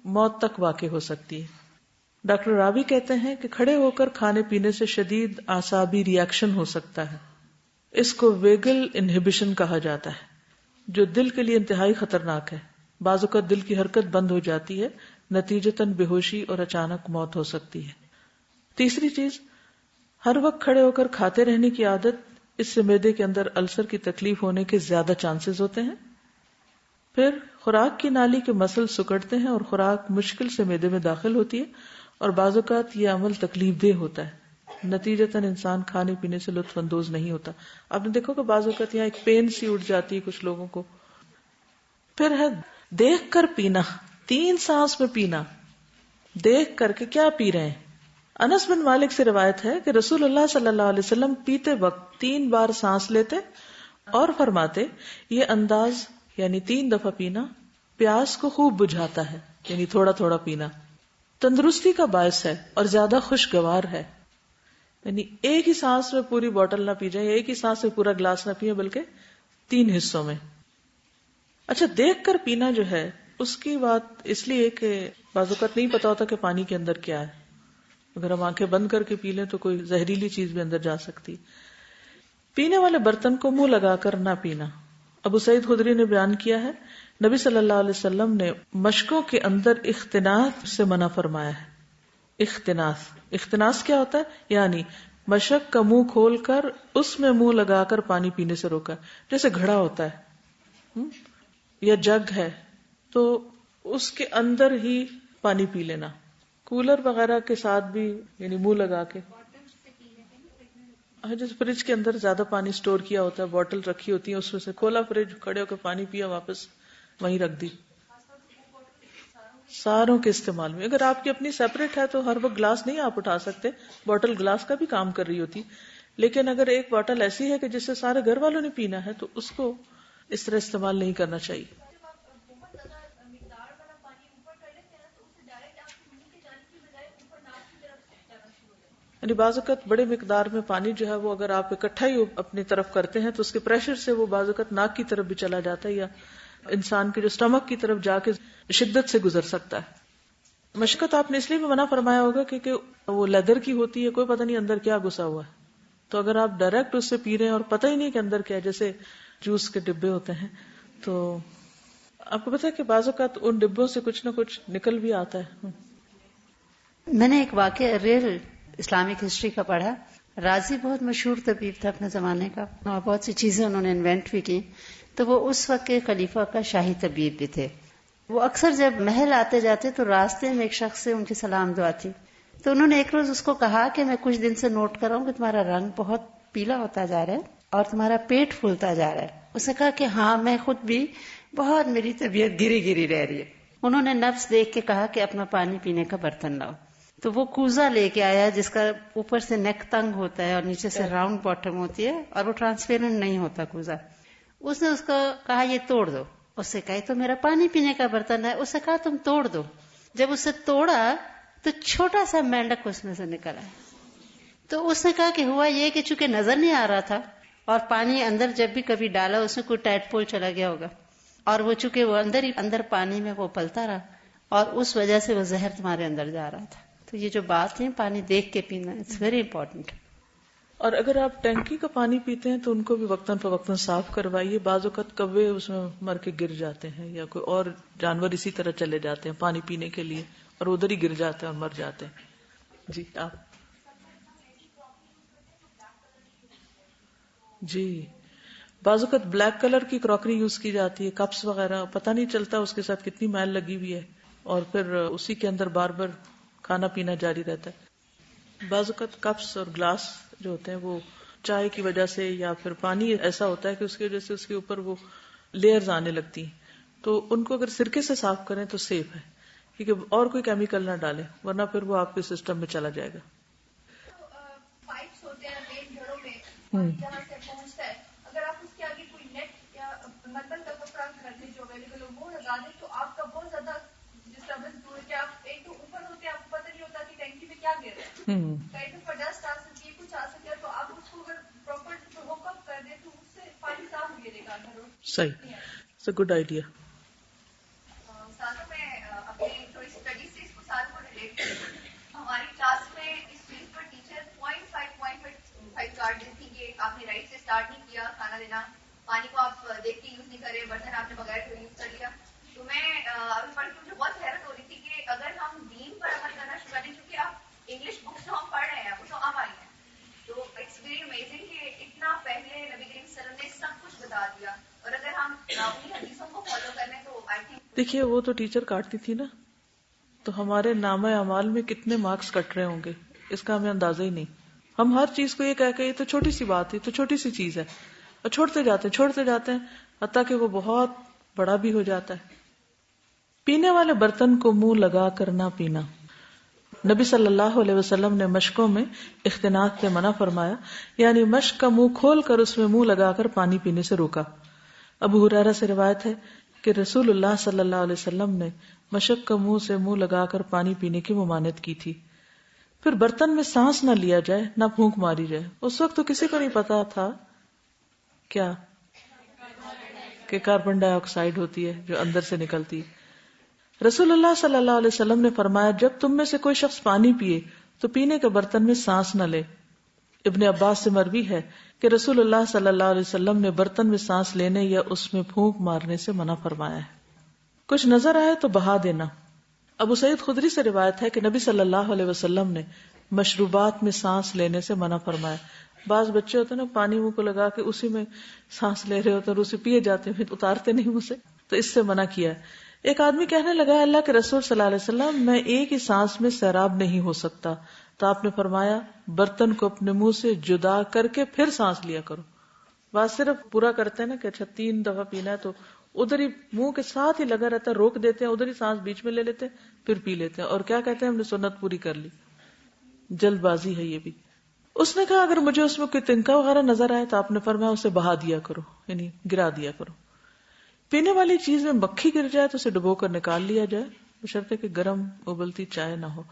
موت تک واقع ہو سکتی ہے. ڈاکٹر راوی کہتے ہیں کہ کھڑے ہو کر کھانے پینے سے شدید اعصابی ری ایکشن ہو سکتا ہے. اس کو ویگل انہیبیشن کہا جاتا ہے، جو دل کے لیے انتہائی خطرناک ہے. بعض اوقات دل کی حرکت بند ہو جاتی ہے، نتیجتاً بے ہوشی اور اچانک موت ہو سکتی ہے. تیسری چیز، ہر وقت کھڑے ہو کر کھاتے رہنے کی عادت، اس سے معدے کے اندر السر کی تکلیف ہونے کے زیادہ چانسز ہوتے ہیں. پھر خوراک کی نالی کے مسل سکڑتے ہیں اور خوراک مشکل سے معدے میں داخل ہوتی ہے، اور بعض اوقات یہ عمل تکلیف دہ ہوتا ہے، نتیجتاً انسان کھانے پینے سے لطف اندوز نہیں ہوتا. آپ نے دیکھو کہ بعض اوقات یہاں ایک پین سی اٹھ جاتی ہے کچھ لوگوں کو. پھر ہے دیکھ کر پینا، 3 سانس میں پینا. دیکھ کر کے کیا پی رہے ہیں؟ انس بن مالک سے روایت ہے کہ رسول اللہ صلی اللہ علیہ وسلم پیتے وقت 3 بار سانس لیتے اور فرماتے یہ انداز یعنی 3 دفعہ پینا پیاس کو خوب بجھاتا ہے، یعنی تھوڑا تھوڑا پینا تندرستی کا باعث ہے اور زیادہ خوشگوار ہے. یعنی ایک ہی سانس میں پوری بوٹل نہ پی جائیں، ایک ہی سانس میں پورا گلاس نہ پیئیں، بلکہ 3 حصوں میں. اچھا، دیکھ کر پینا جو ہے اس کی بات اس لیے کہ بعض اوقات نہیں پتا ہوتا کہ پانی کے اندر کیا ہے. اگر ہم آنکھیں بند کر کے پی لیں تو کوئی زہریلی چیز بھی اندر جا سکتی. پینے والے برتن کو منہ لگا کر نہ پینا. ابو سعید خدری نے بیان کیا ہے نبی صلی اللہ علیہ وسلم نے مشکوں کے اندر اختناث سے منع فرمایا ہے. اختناث کیا ہوتا ہے؟ یعنی مشک کا منہ کھول کر اس میں منہ لگا کر پانی پینے سے روکا. جیسے گھڑا ہوتا ہے یا جگ ہے تو اس کے اندر ہی پانی پی لینا. کولر وغیرہ کے ساتھ بھی یعنی منہ لگا کے، جیسے فریج کے اندر زیادہ پانی سٹور کیا ہوتا ہے، بوٹل رکھی ہوتی ہے، اس میں سے کھولا فریج، کھڑے ہو کے پانی پیا، واپس وہیں رکھ دی. ساروں کے استعمال میں اگر آپ کی اپنی سیپریٹ ہے تو ہر وقت گلاس نہیں آپ اٹھا سکتے، بوٹل گلاس کا بھی کام کر رہی ہوتی. لیکن اگر ایک بوٹل ایسی ہے کہ جس سے سارے گھر والوں نے پینا ہے تو اس کو اس طرح استعمال نہیں کرنا چاہیے. یعنی بعض اوقات بڑے مقدار میں پانی جو ہے وہ اگر آپ اکٹھا ہی اپنی طرف کرتے ہیں تو اس کے پریشر سے وہ بعض اوقات ناک کی طرف بھی چلا جاتا ہے یا انسان کے جو سٹمک کی طرف جا کے شدت سے گزر سکتا ہے. مشقت آپ نے اس لیے بھی منع فرمایا ہوگا کیونکہ وہ لیدر کی ہوتی ہے، کوئی پتہ نہیں اندر کیا گھسا ہوا ہے. تو اگر آپ ڈائریکٹ اس سے پی رہے ہیں اور پتہ ہی نہیں کہ اندر کیا ہے، جیسے جوس کے ڈبے ہوتے ہیں، تو آپ کو پتہ ہے کہ بعض اوقات ان ڈبوں سے کچھ نہ کچھ نکل بھی آتا ہے. میں نے ایک واقعہ ریئل اسلامک ہسٹری کا پڑھا. رازی بہت مشہور طبیب تھا اپنے زمانے کا، اور بہت سی چیزیں انہوں نے انوینٹ بھی کی. تو وہ اس وقت کے خلیفہ کا شاہی طبیب بھی تھے. وہ اکثر جب محل آتے جاتے تو راستے میں ایک شخص سے ان کی سلام دعا تھی. تو انہوں نے ایک روز اس کو کہا کہ میں کچھ دن سے نوٹ کر رہا ہوں کہ تمہارا رنگ بہت پیلا ہوتا جا رہا ہے اور تمہارا پیٹ پھولتا جا رہا ہے. اس نے کہا کہ ہاں میں خود بھی بہت میری طبیعت گری گری رہ رہی ہے. انہوں نے نبض دیکھ کے کہا کہ اپنا پانی پینے کا برتن لاؤ. تو وہ کوزا لے کے آیا جس کا اوپر سے نیک تنگ ہوتا ہے اور نیچے سے راؤنڈ باٹم ہوتی ہے اور وہ ٹرانسپیرنٹ نہیں ہوتا کوزا. اس نے اس کو کہا یہ توڑ دو. اس سے کہا تو میرا پانی پینے کا برتن ہے. اس نے کہا تم توڑ دو. جب اسے توڑا تو چھوٹا سا مینڈک اس میں سے نکلا. تو اس نے کہا کہ ہوا یہ کہ چونکہ نظر نہیں آ رہا تھا اور پانی اندر جب بھی کبھی ڈالا اس میں کوئی ٹائٹ پول چلا گیا ہوگا اور وہ چونکہ وہ اندر ہی اندر پانی میں وہ پلتا رہا اور اس وجہ سے وہ زہر تمہارے اندر جا رہا تھا. تو یہ جو بات ہے پانی دیکھ کے پینا اٹس ویری امپورٹنٹ. اور اگر آپ ٹینکی کا پانی پیتے ہیں تو ان کو بھی وقتاً فوقتاً صاف کروائیے. بعض اوقات کوے اس میں مر کے گر جاتے ہیں یا کوئی اور جانور اسی طرح چلے جاتے ہیں پانی پینے کے لیے اور ادھر ہی گر جاتے ہیں اور مر جاتے ہیں. جی آپ. جی بعض اوقات بلیک کلر کی کراکری یوز کی جاتی ہے, کپس وغیرہ, پتہ نہیں چلتا اس کے ساتھ کتنی میل لگی ہوئی ہے اور پھر اسی کے اندر بار بار کھانا پینا جاری رہتا ہے. بعض اوقات کپس اور گلاس جو ہوتے ہیں وہ چائے کی وجہ سے یا پھر پانی ایسا ہوتا ہے کہ اس کی وجہ سے اس کے اوپر وہ لیئرز آنے لگتی ہیں, تو ان کو اگر سرکے سے صاف کریں تو سیف ہے کیونکہ اور کوئی کیمیکل نہ ڈالیں ورنہ پھر وہ آپ کے سسٹم میں چلا جائے گا. پائپس ہوتے ہیں مین گھروں میں جہاں سے پہنچتا ہے, اگر آپ اس کے آگے کوئی نیٹ یا مربل کا کپڑا گھر میں جو اویلیبل ہو وہ لگا دیں تو آپ کا بہت زیادہ ڈسٹربنس دور ہے کہ آپ ایک تو اوپر ہوتے ہیں آپ کو پتہ نہیں ہوتا کہ ٹینکی میں کیا گر رہا ہے, کہیں پر ڈسٹ آ سکتی ہے کچھ آ سکتا ہے, تو آپ اس کو اگر پراپر ہوک اپ کر دیں تو اس سے پانی صاف گرے گا گھروں. صحیح, اٹس اے گڈ آئیڈیا. ساتھ میں اپنے تھوڑی اسٹڈی سے اس کو ساتھ کو ریلیٹ کروں. ہماری کلاس میں اس چیز پر ٹیچر 0.5 کارڈ دیتی کہ آپ نے رائٹ سے اسٹارٹ نہیں کیا کھانا دینا, پانی کو آپ دیکھ کے یوز نہیں کرے, برتن آپ نے بغیر تو یوز کر لیا. تو میں ابھی پڑھ کے مجھے بہت حیرت ہو رہی تھی کہ اگر ہم دین پر عمل کرنا شروع کریں, کیونکہ آپ انگلش بکس جو ہم پڑھ رہے ہیں وہ تو اب آئی ہیں, تو اٹس ویری امیزنگ کہ اتنا پہلے نبی کریم صلی اللہ علیہ وسلم نے سب کچھ بتا دیا, اور اگر ہم انہیں حدیثوں کو فالو کر لیں تو آئی تھنک. دیکھیے وہ تو ٹیچر کاٹتی تھی نا, تو ہمارے نامہ اعمال میں کتنے مارکس کٹ رہے ہوں گے اس کا ہمیں اندازہ ہی نہیں. ہم ہر چیز کو یہ کہہ کہ یہ تو چھوٹی سی بات ہے, تو چھوٹی سی چیز ہے, اور چھوڑتے جاتے ہیں حتیٰ کہ وہ بہت بڑا بھی ہو جاتا ہے. پینے والے برتن کو منہ لگا کر نہ پینا. نبی صلی اللہ علیہ وسلم نے مشکوں میں اختناق سے منع فرمایا, یعنی مشک کا منہ کھول کر اس میں منہ لگا کر پانی پینے سے روکا. ابو ہریرہ سے روایت ہے کہ رسول اللہ صلی اللہ علیہ وسلم نے مشک کا منہ سے منہ لگا کر پانی پینے کی ممانعت کی تھی. پھر برتن میں سانس نہ لیا جائے نہ پھونک ماری جائے. اس وقت تو کسی کو نہیں پتا تھا کیا کہ کاربن ڈائی آکسائڈ ہوتی ہے جو اندر سے نکلتی ہے. رسول اللہ صلی اللہ علیہ وسلم نے فرمایا, جب تم میں سے کوئی شخص پانی پیے تو پینے کے برتن میں سانس نہ لے. ابن عباس سے مروی ہے کہ رسول اللہ صلی اللہ علیہ وسلم نے برتن میں سانس لینے یا اس میں پھونک مارنے سے منع فرمایا ہے. کچھ نظر آئے تو بہا دینا. ابو سعید خدری سے روایت ہے کہ نبی صلی اللہ علیہ وسلم نے مشروبات میں سانس لینے سے منع فرمایا. بعض بچے ہوتے ہیں نا پانی منہ کو لگا کے اسی میں سانس لے رہے ہوتے ہیں اور اسے پیے جاتے ہیں, پھر اتارتے نہیں منہ سے, تو اس سے منع کیا ہے. ایک آدمی کہنے لگا, اللہ کے رسول صلی اللہ علیہ وسلم میں ایک ہی سانس میں سیراب نہیں ہو سکتا. تو آپ نے فرمایا, برتن کو اپنے منہ سے جدا کر کے پھر سانس لیا کرو. بات صرف پورا کرتے ہیں نا کہ اچھا 3 دفعہ پینا ہے تو ادھر ہی منہ کے ساتھ ہی لگا رہتا ہے, روک دیتے ہیں, ادھر ہی سانس بیچ میں لے لیتے ہیں پھر پی لیتے ہیں, اور کیا کہتے ہیں ہم نے سنت پوری کر لی. جلد بازی ہے یہ بھی. اس نے کہا اگر مجھے اس میں کوئی تنکا وغیرہ نظر آئے تو آپ نے فرمایا اسے بہا دیا کرو, یعنی گرا دیا کرو. پینے والی چیز میں مکھی گر جائے تو اسے ڈبو کر نکال لیا جائے, بشرطے کہ گرم ابلتی چائے نہ ہو.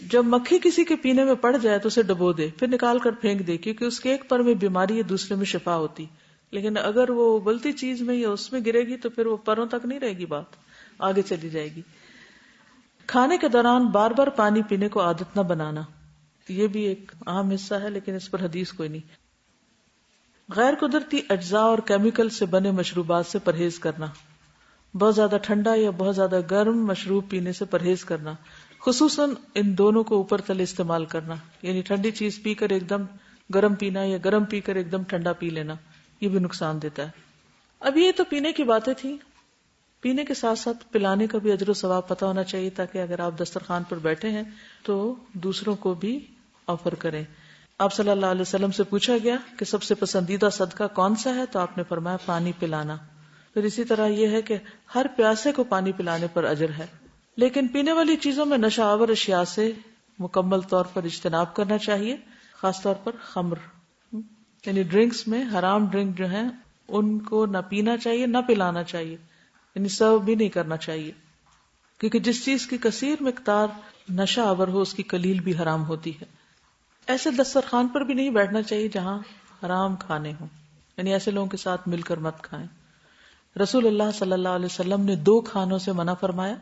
جب مکھی کسی کے پینے میں پڑ جائے تو اسے ڈبو دے, پھر نکال کر پھینک دے, کیونکہ اس کے ایک پر میں بیماری ہے, دوسرے میں شفا ہوتی. لیکن اگر وہ ابلتی چیز میں یا اس میں گرے گی تو پھر وہ پروں تک نہیں رہے گی, بات آگے چلی جائے گی. کھانے کے دوران بار بار پانی پینے کو عادت نہ بنانا, یہ بھی ایک اہم حصہ ہے لیکن اس پر حدیث کوئی نہیں. غیر قدرتی اجزاء اور کیمیکل سے بنے مشروبات سے پرہیز کرنا. بہت زیادہ ٹھنڈا یا بہت زیادہ گرم مشروب پینے سے پرہیز کرنا, خصوصاً ان دونوں کو اوپر تلے استعمال کرنا, یعنی ٹھنڈی چیز پی کر ایک دم گرم پینا یا گرم پی کر ایک دم ٹھنڈا پی لینا, یہ بھی نقصان دیتا ہے. اب یہ تو پینے کی باتیں تھیں. پینے کے ساتھ ساتھ پلانے کا بھی اجر و ثواب پتہ ہونا چاہیے, تاکہ اگر آپ دسترخوان پر بیٹھے ہیں تو دوسروں کو بھی آفر کریں. آپ صلی اللہ علیہ وسلم سے پوچھا گیا کہ سب سے پسندیدہ صدقہ کون سا ہے، تو آپ نے فرمایا پانی پلانا. پھر اسی طرح یہ ہے کہ ہر پیاسے کو پانی پلانے پر اجر ہے. لیکن پینے والی چیزوں میں نشہ آور اشیاء سے مکمل طور پر اجتناب کرنا چاہیے، خاص طور پر خمر، یعنی ڈرنکس میں حرام ڈرنک جو ہیں ان کو نہ پینا چاہیے نہ پلانا چاہیے، یعنی سرو بھی نہیں کرنا چاہیے، کیونکہ جس چیز کی کثیر مقدار نشہ آور ہو اس کی قلیل بھی حرام ہوتی ہے. ایسے دسترخوان پر بھی نہیں بیٹھنا چاہیے جہاں حرام کھانے ہوں، یعنی ایسے لوگوں کے ساتھ مل کر مت کھائیں. رسول اللہ صلی اللہ علیہ وسلم نے 2 کھانوں سے منع فرمایا،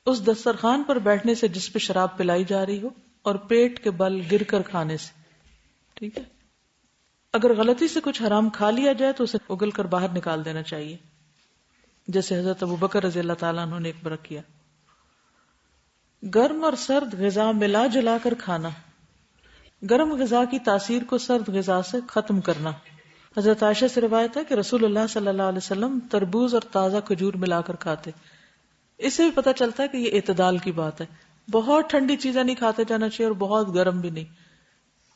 اس دسترخوان پر بیٹھنے سے جس پہ شراب پلائی جا رہی ہو اور پیٹ کے بل گر کر کھانے سے. ٹھیک ہے، اگر غلطی سے کچھ حرام کھا لیا جائے تو اسے اگل کر باہر نکال دینا چاہیے، جیسے حضرت ابوبکر رضی اللہ تعالیٰ عنہ نے ایک بار کیا. گرم اور سرد غذا ملا جلا کر کھانا، گرم غذا کی تاثیر کو سرد غذا سے ختم کرنا. حضرت عائشہ سے روایت ہے کہ رسول اللہ صلی اللہ علیہ وسلم تربوز اور تازہ کھجور ملا کر کھاتے. اس سے بھی پتہ چلتا ہے کہ یہ اعتدال کی بات ہے. بہت ٹھنڈی چیزیں نہیں کھاتے جانا چاہیے اور بہت گرم بھی نہیں.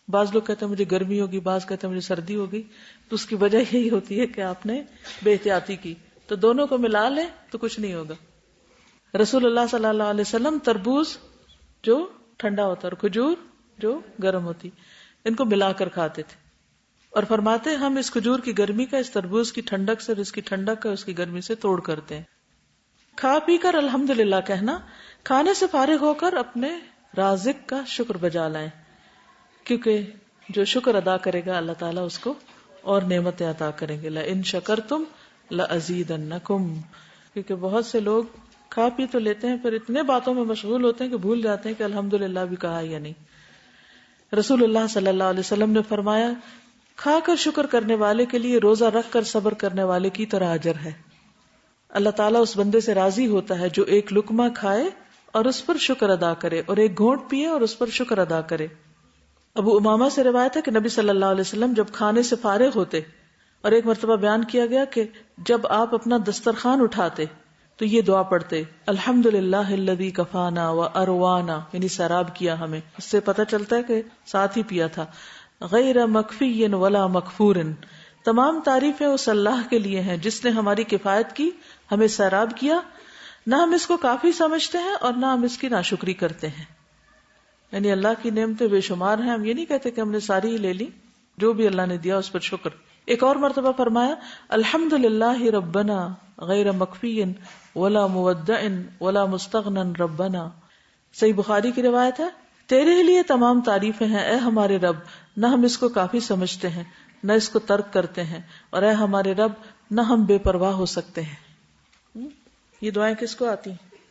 بعض لوگ کہتے ہیں مجھے گرمی ہوگی، بعض کہتے ہیں مجھے سردی ہوگی، تو اس کی وجہ یہی ہوتی ہے کہ آپ نے بے احتیاطی کی. تو دونوں کو ملا لیں تو کچھ نہیں ہوگا. رسول اللہ صلی اللہ علیہ وسلم تربوز جو ٹھنڈا ہوتا ہے اور کھجور جو گرم ہوتی، ان کو ملا کر کھاتے تھے، اور فرماتے ہم اس کھجور کی گرمی کا اس تربوز کی ٹھنڈک سے اور اس کی ٹھنڈک کا اس کی گرمی سے توڑ کرتے ہیں. کھا پی کر الحمدللہ کہنا، کھانے سے فارغ ہو کر اپنے رازق کا شکر بجا لائیں، کیونکہ جو شکر ادا کرے گا اللہ تعالیٰ اس کو اور نعمتیں عطا کریں گے. لَإِن شَكَرْتُمْ لَأَزِيدَنَّكُمْ. کیونکہ بہت سے لوگ کھا پی تو لیتے ہیں پھر اتنے باتوں میں مشغول ہوتے ہیں کہ بھول جاتے ہیں کہ الحمدللہ بھی کہا یا نہیں. رسول اللہ صلی اللہ علیہ وسلم نے فرمایا، کھا کر شکر کرنے والے کے لیے روزہ رکھ کر صبر کرنے والے کی طرح اجر ہے. اللہ تعالیٰ اس بندے سے راضی ہوتا ہے جو ایک لقمہ کھائے اور اس پر شکر ادا کرے، اور ایک گھونٹ پیے اور اس پر شکر ادا کرے. ابو امامہ سے روایت ہے کہ نبی صلی اللہ علیہ وسلم جب کھانے سے فارغ ہوتے، اور ایک مرتبہ بیان کیا گیا کہ جب آپ اپنا دسترخوان اٹھاتے تو یہ دعا پڑھتے، الحمدللہ الذی کفانا و اروانا، یعنی سیراب کیا ہمیں. اس سے پتہ چلتا ہے کہ ساتھ ہی پیا تھا. غیر مکفی ولا مکفور، تمام تعریفیں اس اللہ کے لیے ہیں جس نے ہماری کفایت کی، ہمیں سیراب کیا، نہ ہم اس کو کافی سمجھتے ہیں اور نہ ہم اس کی ناشکری کرتے ہیں. یعنی اللہ کی نعمتیں بے شمار ہیں، ہم یہ نہیں کہتے کہ ہم نے ساری ہی لے لی، جو بھی اللہ نے دیا اس پر شکر. ایک اور مرتبہ فرمایا، الحمدللہ ربنا غیر مکفی ولا مودع ولا مستغنا ربنا. صحیح بخاری کی روایت ہے، تیرے ہی لیے تمام تعریفیں ہیں اے ہمارے رب، نہ ہم اس کو کافی سمجھتے ہیں نہ اس کو ترک کرتے ہیں، اور اے ہمارے رب نہ ہم بے پرواہ ہو سکتے ہیں. یہ دعائیں کس کو آتی ہیں؟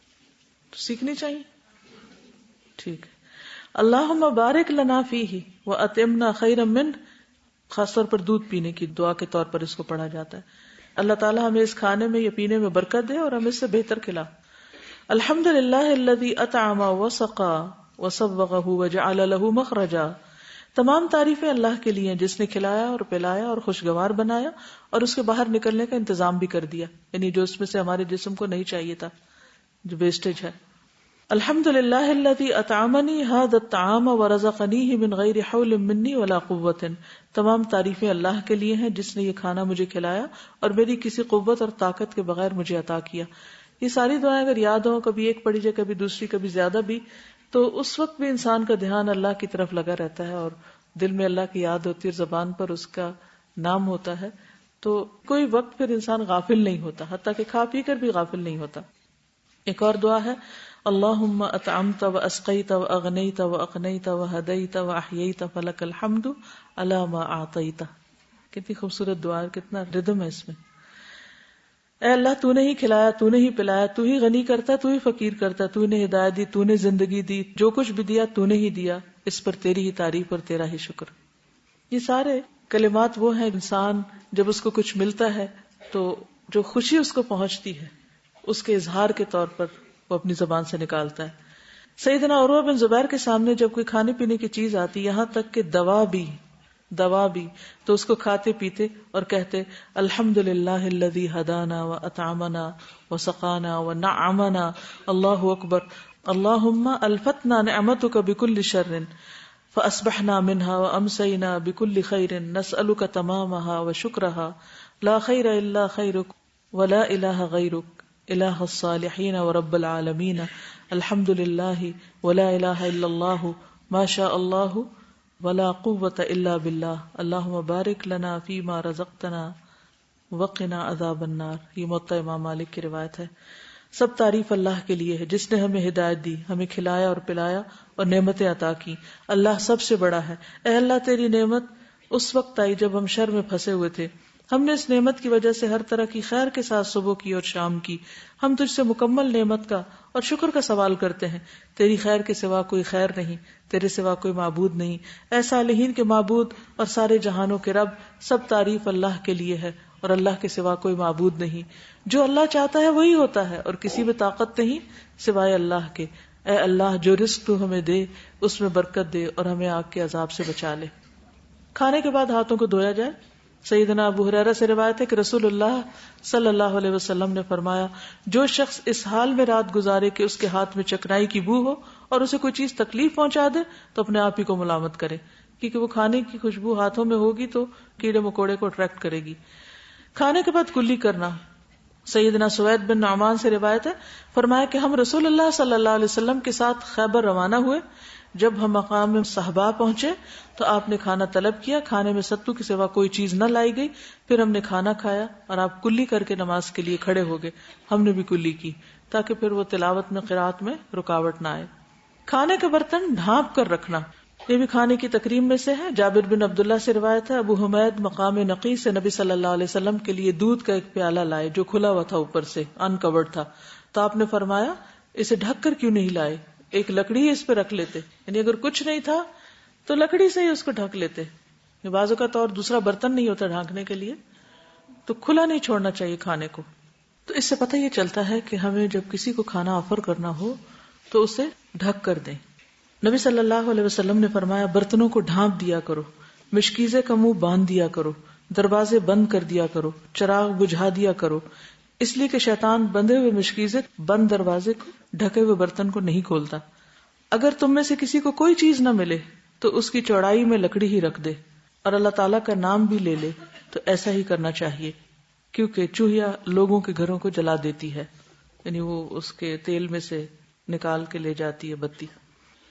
تو سیکھنی چاہیے. ٹھیک ہے. اللہم بارک لنا فیہ واتمنا خیرا منہ، خاص طور پر دودھ پینے کی دعا کے طور پر اس کو پڑھا جاتا ہے. اللہ تعالیٰ ہمیں اس کھانے میں یا پینے میں برکت دے اور ہمیں اس سے بہتر کھلا. الحمدللہ الذی اطعم وسقا وصبغہ وجعل له مخرجا. تمام تعریفیں اللہ کے لیے جس نے کھلایا اور پلایا اور خوشگوار بنایا اور اس کے باہر نکلنے کا انتظام بھی کر دیا، یعنی جو اس میں سے ہمارے جسم کو نہیں چاہیے تھا، جو ویسٹیج ہے. الحمدللہ الذی اطعمنی ھذا الطعام ورزقنیہ من غیر حول منی ولا قوت. تمام تعریفیں اللہ کے لیے ہیں جس نے یہ کھانا مجھے کھلایا اور میری کسی قوت اور طاقت کے بغیر مجھے عطا کیا. یہ ساری دعائیں اگر یاد ہوں، کبھی ایک پڑھی جائے کبھی دوسری کبھی زیادہ بھی، تو اس وقت بھی انسان کا دھیان اللہ کی طرف لگا رہتا ہے اور دل میں اللہ کی یاد ہوتی ہے اور زبان پر اس کا نام ہوتا ہے، تو کوئی وقت پھر انسان غافل نہیں ہوتا، حتیٰ کہ کھا پی کر بھی غافل نہیں ہوتا. ایک اور دعا ہے، اللہم اطعمت و اسقیت و اغنیت و اقنیت و ہدیت و احییت فلک الحمد علی ما اعطیت. کتنی خوبصورت دعا ہے، کتنا ردم ہے اس میں. اے اللہ تو نے ہی کھلایا، تو نے ہی پلایا، تو ہی غنی کرتا، تو ہی فقیر کرتا، تو نے ہدایت دی، تو نے زندگی دی، جو کچھ بھی دیا تو نے ہی دیا، اس پر تیری ہی تعریف اور تیرا ہی شکر. یہ سارے کلمات وہ ہیں انسان جب اس کو کچھ ملتا ہے تو جو خوشی اس کو پہنچتی ہے اس کے اظہار کے طور پر وہ اپنی زبان سے نکالتا ہے. سیدنا عروہ بن زبیر کے سامنے جب کوئی کھانے پینے کی چیز آتی، یہاں تک کہ دوا بھی، تو اس کو کھاتے پیتے اور کہتے الحمدللہ الذی ہدانا و اطعمنا و سقانا و نعمنا، اللہ اکبر، اللہم الفتنا نعمتک بکل شر فأصبحنا منها وأمسينا بكل خير نسألك تمامها وشكرها لا خير إلا خيرك ولا إله غيرك إله الصالحين ورب العالمين الحمد لله ولا إله إلا الله ما شاء الله ولا قوة إلا بالله اللهم بارك لنا فيما رزقتنا وقنا عذاب النار. یہ موطا امام مالک کی روایت ہے. سب تعریف اللہ کے لیے ہے جس نے ہمیں ہدایت دی، ہمیں کھلایا اور پلایا اور نعمتیں عطا کی. اللہ سب سے بڑا ہے. اے اللہ تیری نعمت اس وقت آئی جب ہم شر میں پھنسے ہوئے تھے. ہم نے اس نعمت کی وجہ سے ہر طرح کی خیر کے ساتھ صبح کی اور شام کی. ہم تجھ سے مکمل نعمت کا اور شکر کا سوال کرتے ہیں. تیری خیر کے سوا کوئی خیر نہیں، تیرے سوا کوئی معبود نہیں. اے صالحین کے معبود اور سارے جہانوں کے رب، سب تعریف اللہ کے لیے ہے اور اللہ کے سوا کوئی معبود نہیں. جو اللہ چاہتا ہے وہی ہوتا ہے اور کسی میں طاقت نہیں سوائے اللہ کے. اے اللہ جو رزق تو ہمیں دے اس میں برکت دے اور ہمیں آگ کے عذاب سے بچا لے. کھانے کے بعد ہاتھوں کو دھویا جائے. سیدنا ابو ہریرہ سے روایت ہے کہ رسول اللہ صلی اللہ علیہ وسلم نے فرمایا، جو شخص اس حال میں رات گزارے کہ اس کے ہاتھ میں چکنائی کی بو ہو اور اسے کوئی چیز تکلیف پہنچا دے تو اپنے آپ ہی کو ملامت کرے، کیونکہ وہ کھانے کی خوشبو ہاتھوں میں ہوگی تو کیڑے مکوڑے کو اٹریکٹ کرے گی. کھانے کے بعد کلی کرنا. سیدنا سوید بن نعمان سے روایت ہے، فرمایا کہ ہم رسول اللہ صلی اللہ علیہ وسلم کے ساتھ خیبر روانہ ہوئے. جب ہم مقام صحبا پہنچے تو آپ نے کھانا طلب کیا. کھانے میں ستو کے سوا کوئی چیز نہ لائی گئی. پھر ہم نے کھانا کھایا اور آپ کلی کر کے نماز کے لیے کھڑے ہو گئے. ہم نے بھی کلی کی تاکہ پھر وہ تلاوت میں قرات میں رکاوٹ نہ آئے. کھانے کے برتن ڈھانپ کر رکھنا، یہ بھی کھانے کی تکریم میں سے ہے. جابر بن عبداللہ سے روایت ہے، ابو حمید مقام نقی سے نبی صلی اللہ علیہ وسلم کے لیے دودھ کا ایک پیالہ لائے جو کھلا ہوا تھا، اوپر سے ان کورڈ تھا. تو آپ نے فرمایا اسے ڈھک کر کیوں نہیں لائے، ایک لکڑی اس پہ رکھ لیتے. یعنی اگر کچھ نہیں تھا تو لکڑی سے ہی اس کو ڈھک لیتے. بعض اوقات اور دوسرا برتن نہیں ہوتا ڈھانکنے کے لیے تو کھلا نہیں چھوڑنا چاہیے کھانے کو. تو اس سے پتہ یہ چلتا ہے کہ ہمیں جب کسی کو کھانا آفر کرنا ہو تو اسے ڈھک کر دیں. نبی صلی اللہ علیہ وسلم نے فرمایا برتنوں کو ڈھانپ دیا کرو، مشکیزے کا منہ باندھ دیا کرو، دروازے بند کر دیا کرو، چراغ بجھا دیا کرو، اس لیے کہ شیطان بندھے ہوئے مشکیزے بند دروازے کو ڈھکے ہوئے برتن کو نہیں کھولتا. اگر تم میں سے کسی کو کوئی چیز نہ ملے تو اس کی چوڑائی میں لکڑی ہی رکھ دے اور اللہ تعالیٰ کا نام بھی لے لے تو ایسا ہی کرنا چاہیے، کیونکہ چوہیا لوگوں کے گھروں کو جلا دیتی ہے. یعنی وہ اس کے تیل میں سے نکال کے لے جاتی ہے بتی.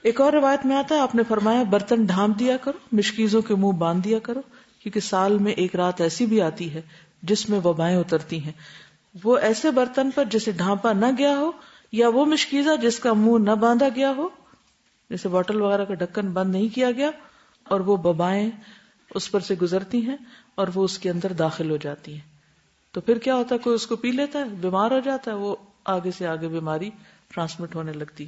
ایک اور روایت میں آتا ہے آپ نے فرمایا برتن ڈھانپ دیا کرو، مشکیزوں کے منہ باندھ دیا کرو، کیونکہ سال میں ایک رات ایسی بھی آتی ہے جس میں وبائیں اترتی ہیں. وہ ایسے برتن پر جسے ڈھانپا نہ گیا ہو یا وہ مشکیزہ جس کا منہ نہ باندھا گیا ہو، جیسے بوٹل وغیرہ کا ڈھکن بند نہیں کیا گیا اور وہ وبائیں اس پر سے گزرتی ہیں اور وہ اس کے اندر داخل ہو جاتی ہیں. تو پھر کیا ہوتا ہے، کوئی اس کو پی لیتا ہے، بیمار ہو جاتا ہے، وہ آگے سے آگے بیماری ٹرانسمٹ ہونے لگتی.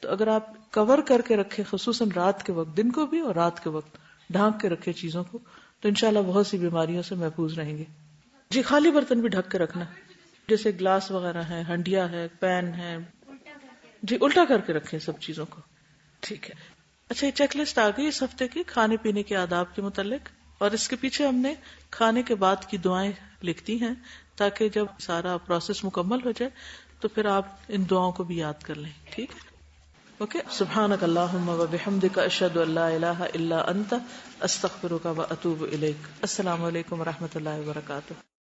تو اگر آپ کور کر کے رکھے، خصوصاً رات کے وقت، دن کو بھی اور رات کے وقت ڈھانک کے رکھے چیزوں کو، تو انشاءاللہ بہت سی بیماریوں سے محفوظ رہیں گے. جی خالی برتن بھی ڈھک کے رکھنا، جیسے گلاس وغیرہ ہے، ہنڈیا ہے، پین ہے، جی الٹا کر کے رکھیں سب چیزوں کو. ٹھیک ہے. اچھا، یہ چیک لسٹ آ گئی اس ہفتے کی کھانے پینے کے آداب کے متعلق، اور اس کے پیچھے ہم نے کھانے کے بعد کی دعائیں لکھتی ہیں تاکہ جب سارا پروسیس مکمل ہو جائے تو پھر آپ ان دعاؤں کو بھی یاد کر لیں. ٹھیک ہے، اوکے. سبحانک اللہم و بحمدک، اشہد ان لا الہ الا انت، استغفرک و اتوب الیک. السلام علیکم و رحمۃ اللہ وبرکاتہ.